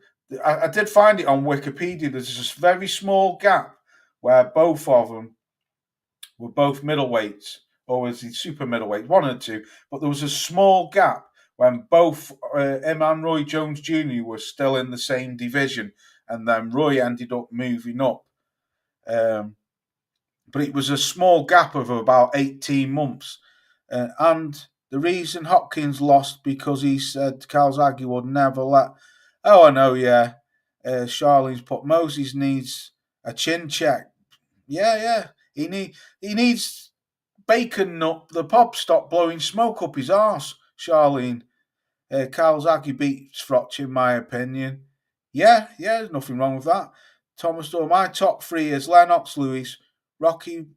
I did find it on Wikipedia. There's this very small gap where both of them were both middleweights, or was he super middleweight, one or two. But there was a small gap when both him and Roy Jones Jr. were still in the same division, and then Roy ended up moving up. But it was a small gap of about 18 months. And the reason Hopkins lost because he said Calzaghe would never let. Oh, I know, yeah. Charlene's put Moses needs a chin check. Yeah. He needs bacon nut. The pop stop blowing smoke up his arse. Charlene. Calzaghe beats Froch in my opinion. Yeah, there's nothing wrong with that. Thomas Doyle, my top three is Lennox Lewis, Rocky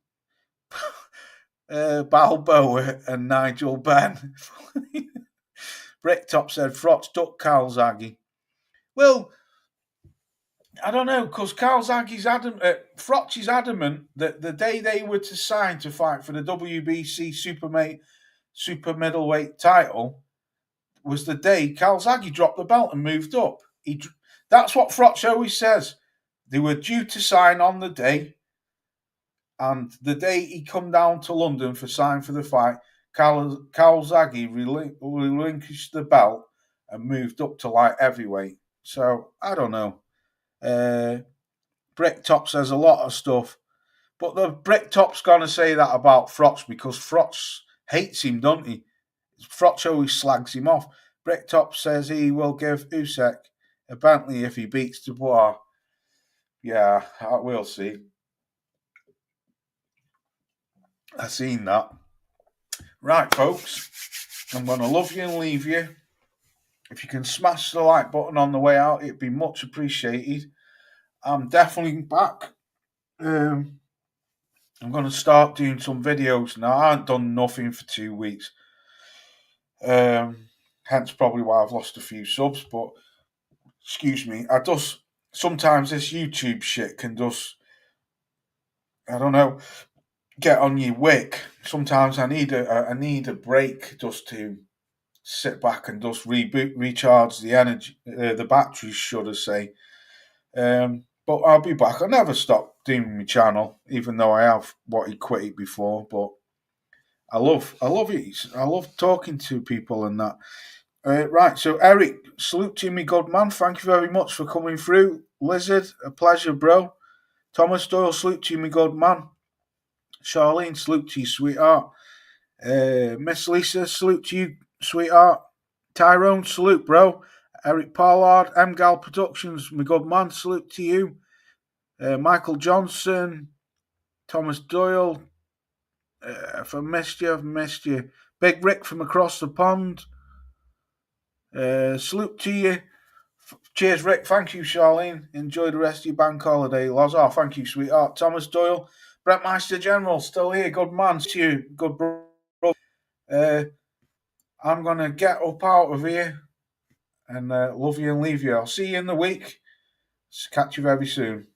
Balboa, and Nigel Benn. Bricktop said Froch duck Calzaghe. Well, I don't know, because Calzaghe's adamant, Froch is adamant that the day they were to sign to fight for the WBC super middleweight title was the day Calzaghe dropped the belt and moved up. That's what Froch always says. They were due to sign on the day, and the day he come down to London for sign for the fight, Calzaghe relinquished the belt and moved up to light heavyweight. So I don't know. Bricktop says a lot of stuff, but the Bricktop's gonna say that about Froch because Froch hates him, don't he? Froch always slags him off. Bricktop says he will give Usyk a Bentley if he beats Dubois. Yeah, we'll see. I've seen that. Right, folks, I'm going to love you and leave you. If you can smash the like button on the way out, it'd be much appreciated. I'm definitely back. I'm going to start doing some videos now. I haven't done nothing for 2 weeks. Hence probably why I've lost a few subs, but excuse me. Sometimes this YouTube shit can just, I don't know, get on your wick. Sometimes I need a break just to sit back and just recharge the energy, the batteries, should I say. But I'll be back. I never stop doing my channel, even though I have quit it before. But I love it. I love talking to people and that. Right, so Eric, salute to you, me good man. Thank you very much for coming through. Lizard, a pleasure, bro. Thomas Doyle, salute to you, me good man. Charlene, salute to you, sweetheart. Miss Lisa, salute to you, sweetheart. Tyrone, salute, bro. Eric Pollard, Gal Productions, my good man, salute to you. Michael Johnson, Thomas Doyle. If I missed you, I've missed you. Big Rick from across the pond. Salute to you. Cheers, Rick. Thank you, Charlene. Enjoy the rest of your bank holiday. Lazar, thank you, sweetheart. Thomas Doyle. Brett Meister General, still here. Good man. To you. Good bro. I'm going to get up out of here and love you and leave you. I'll see you in the week. Catch you very soon.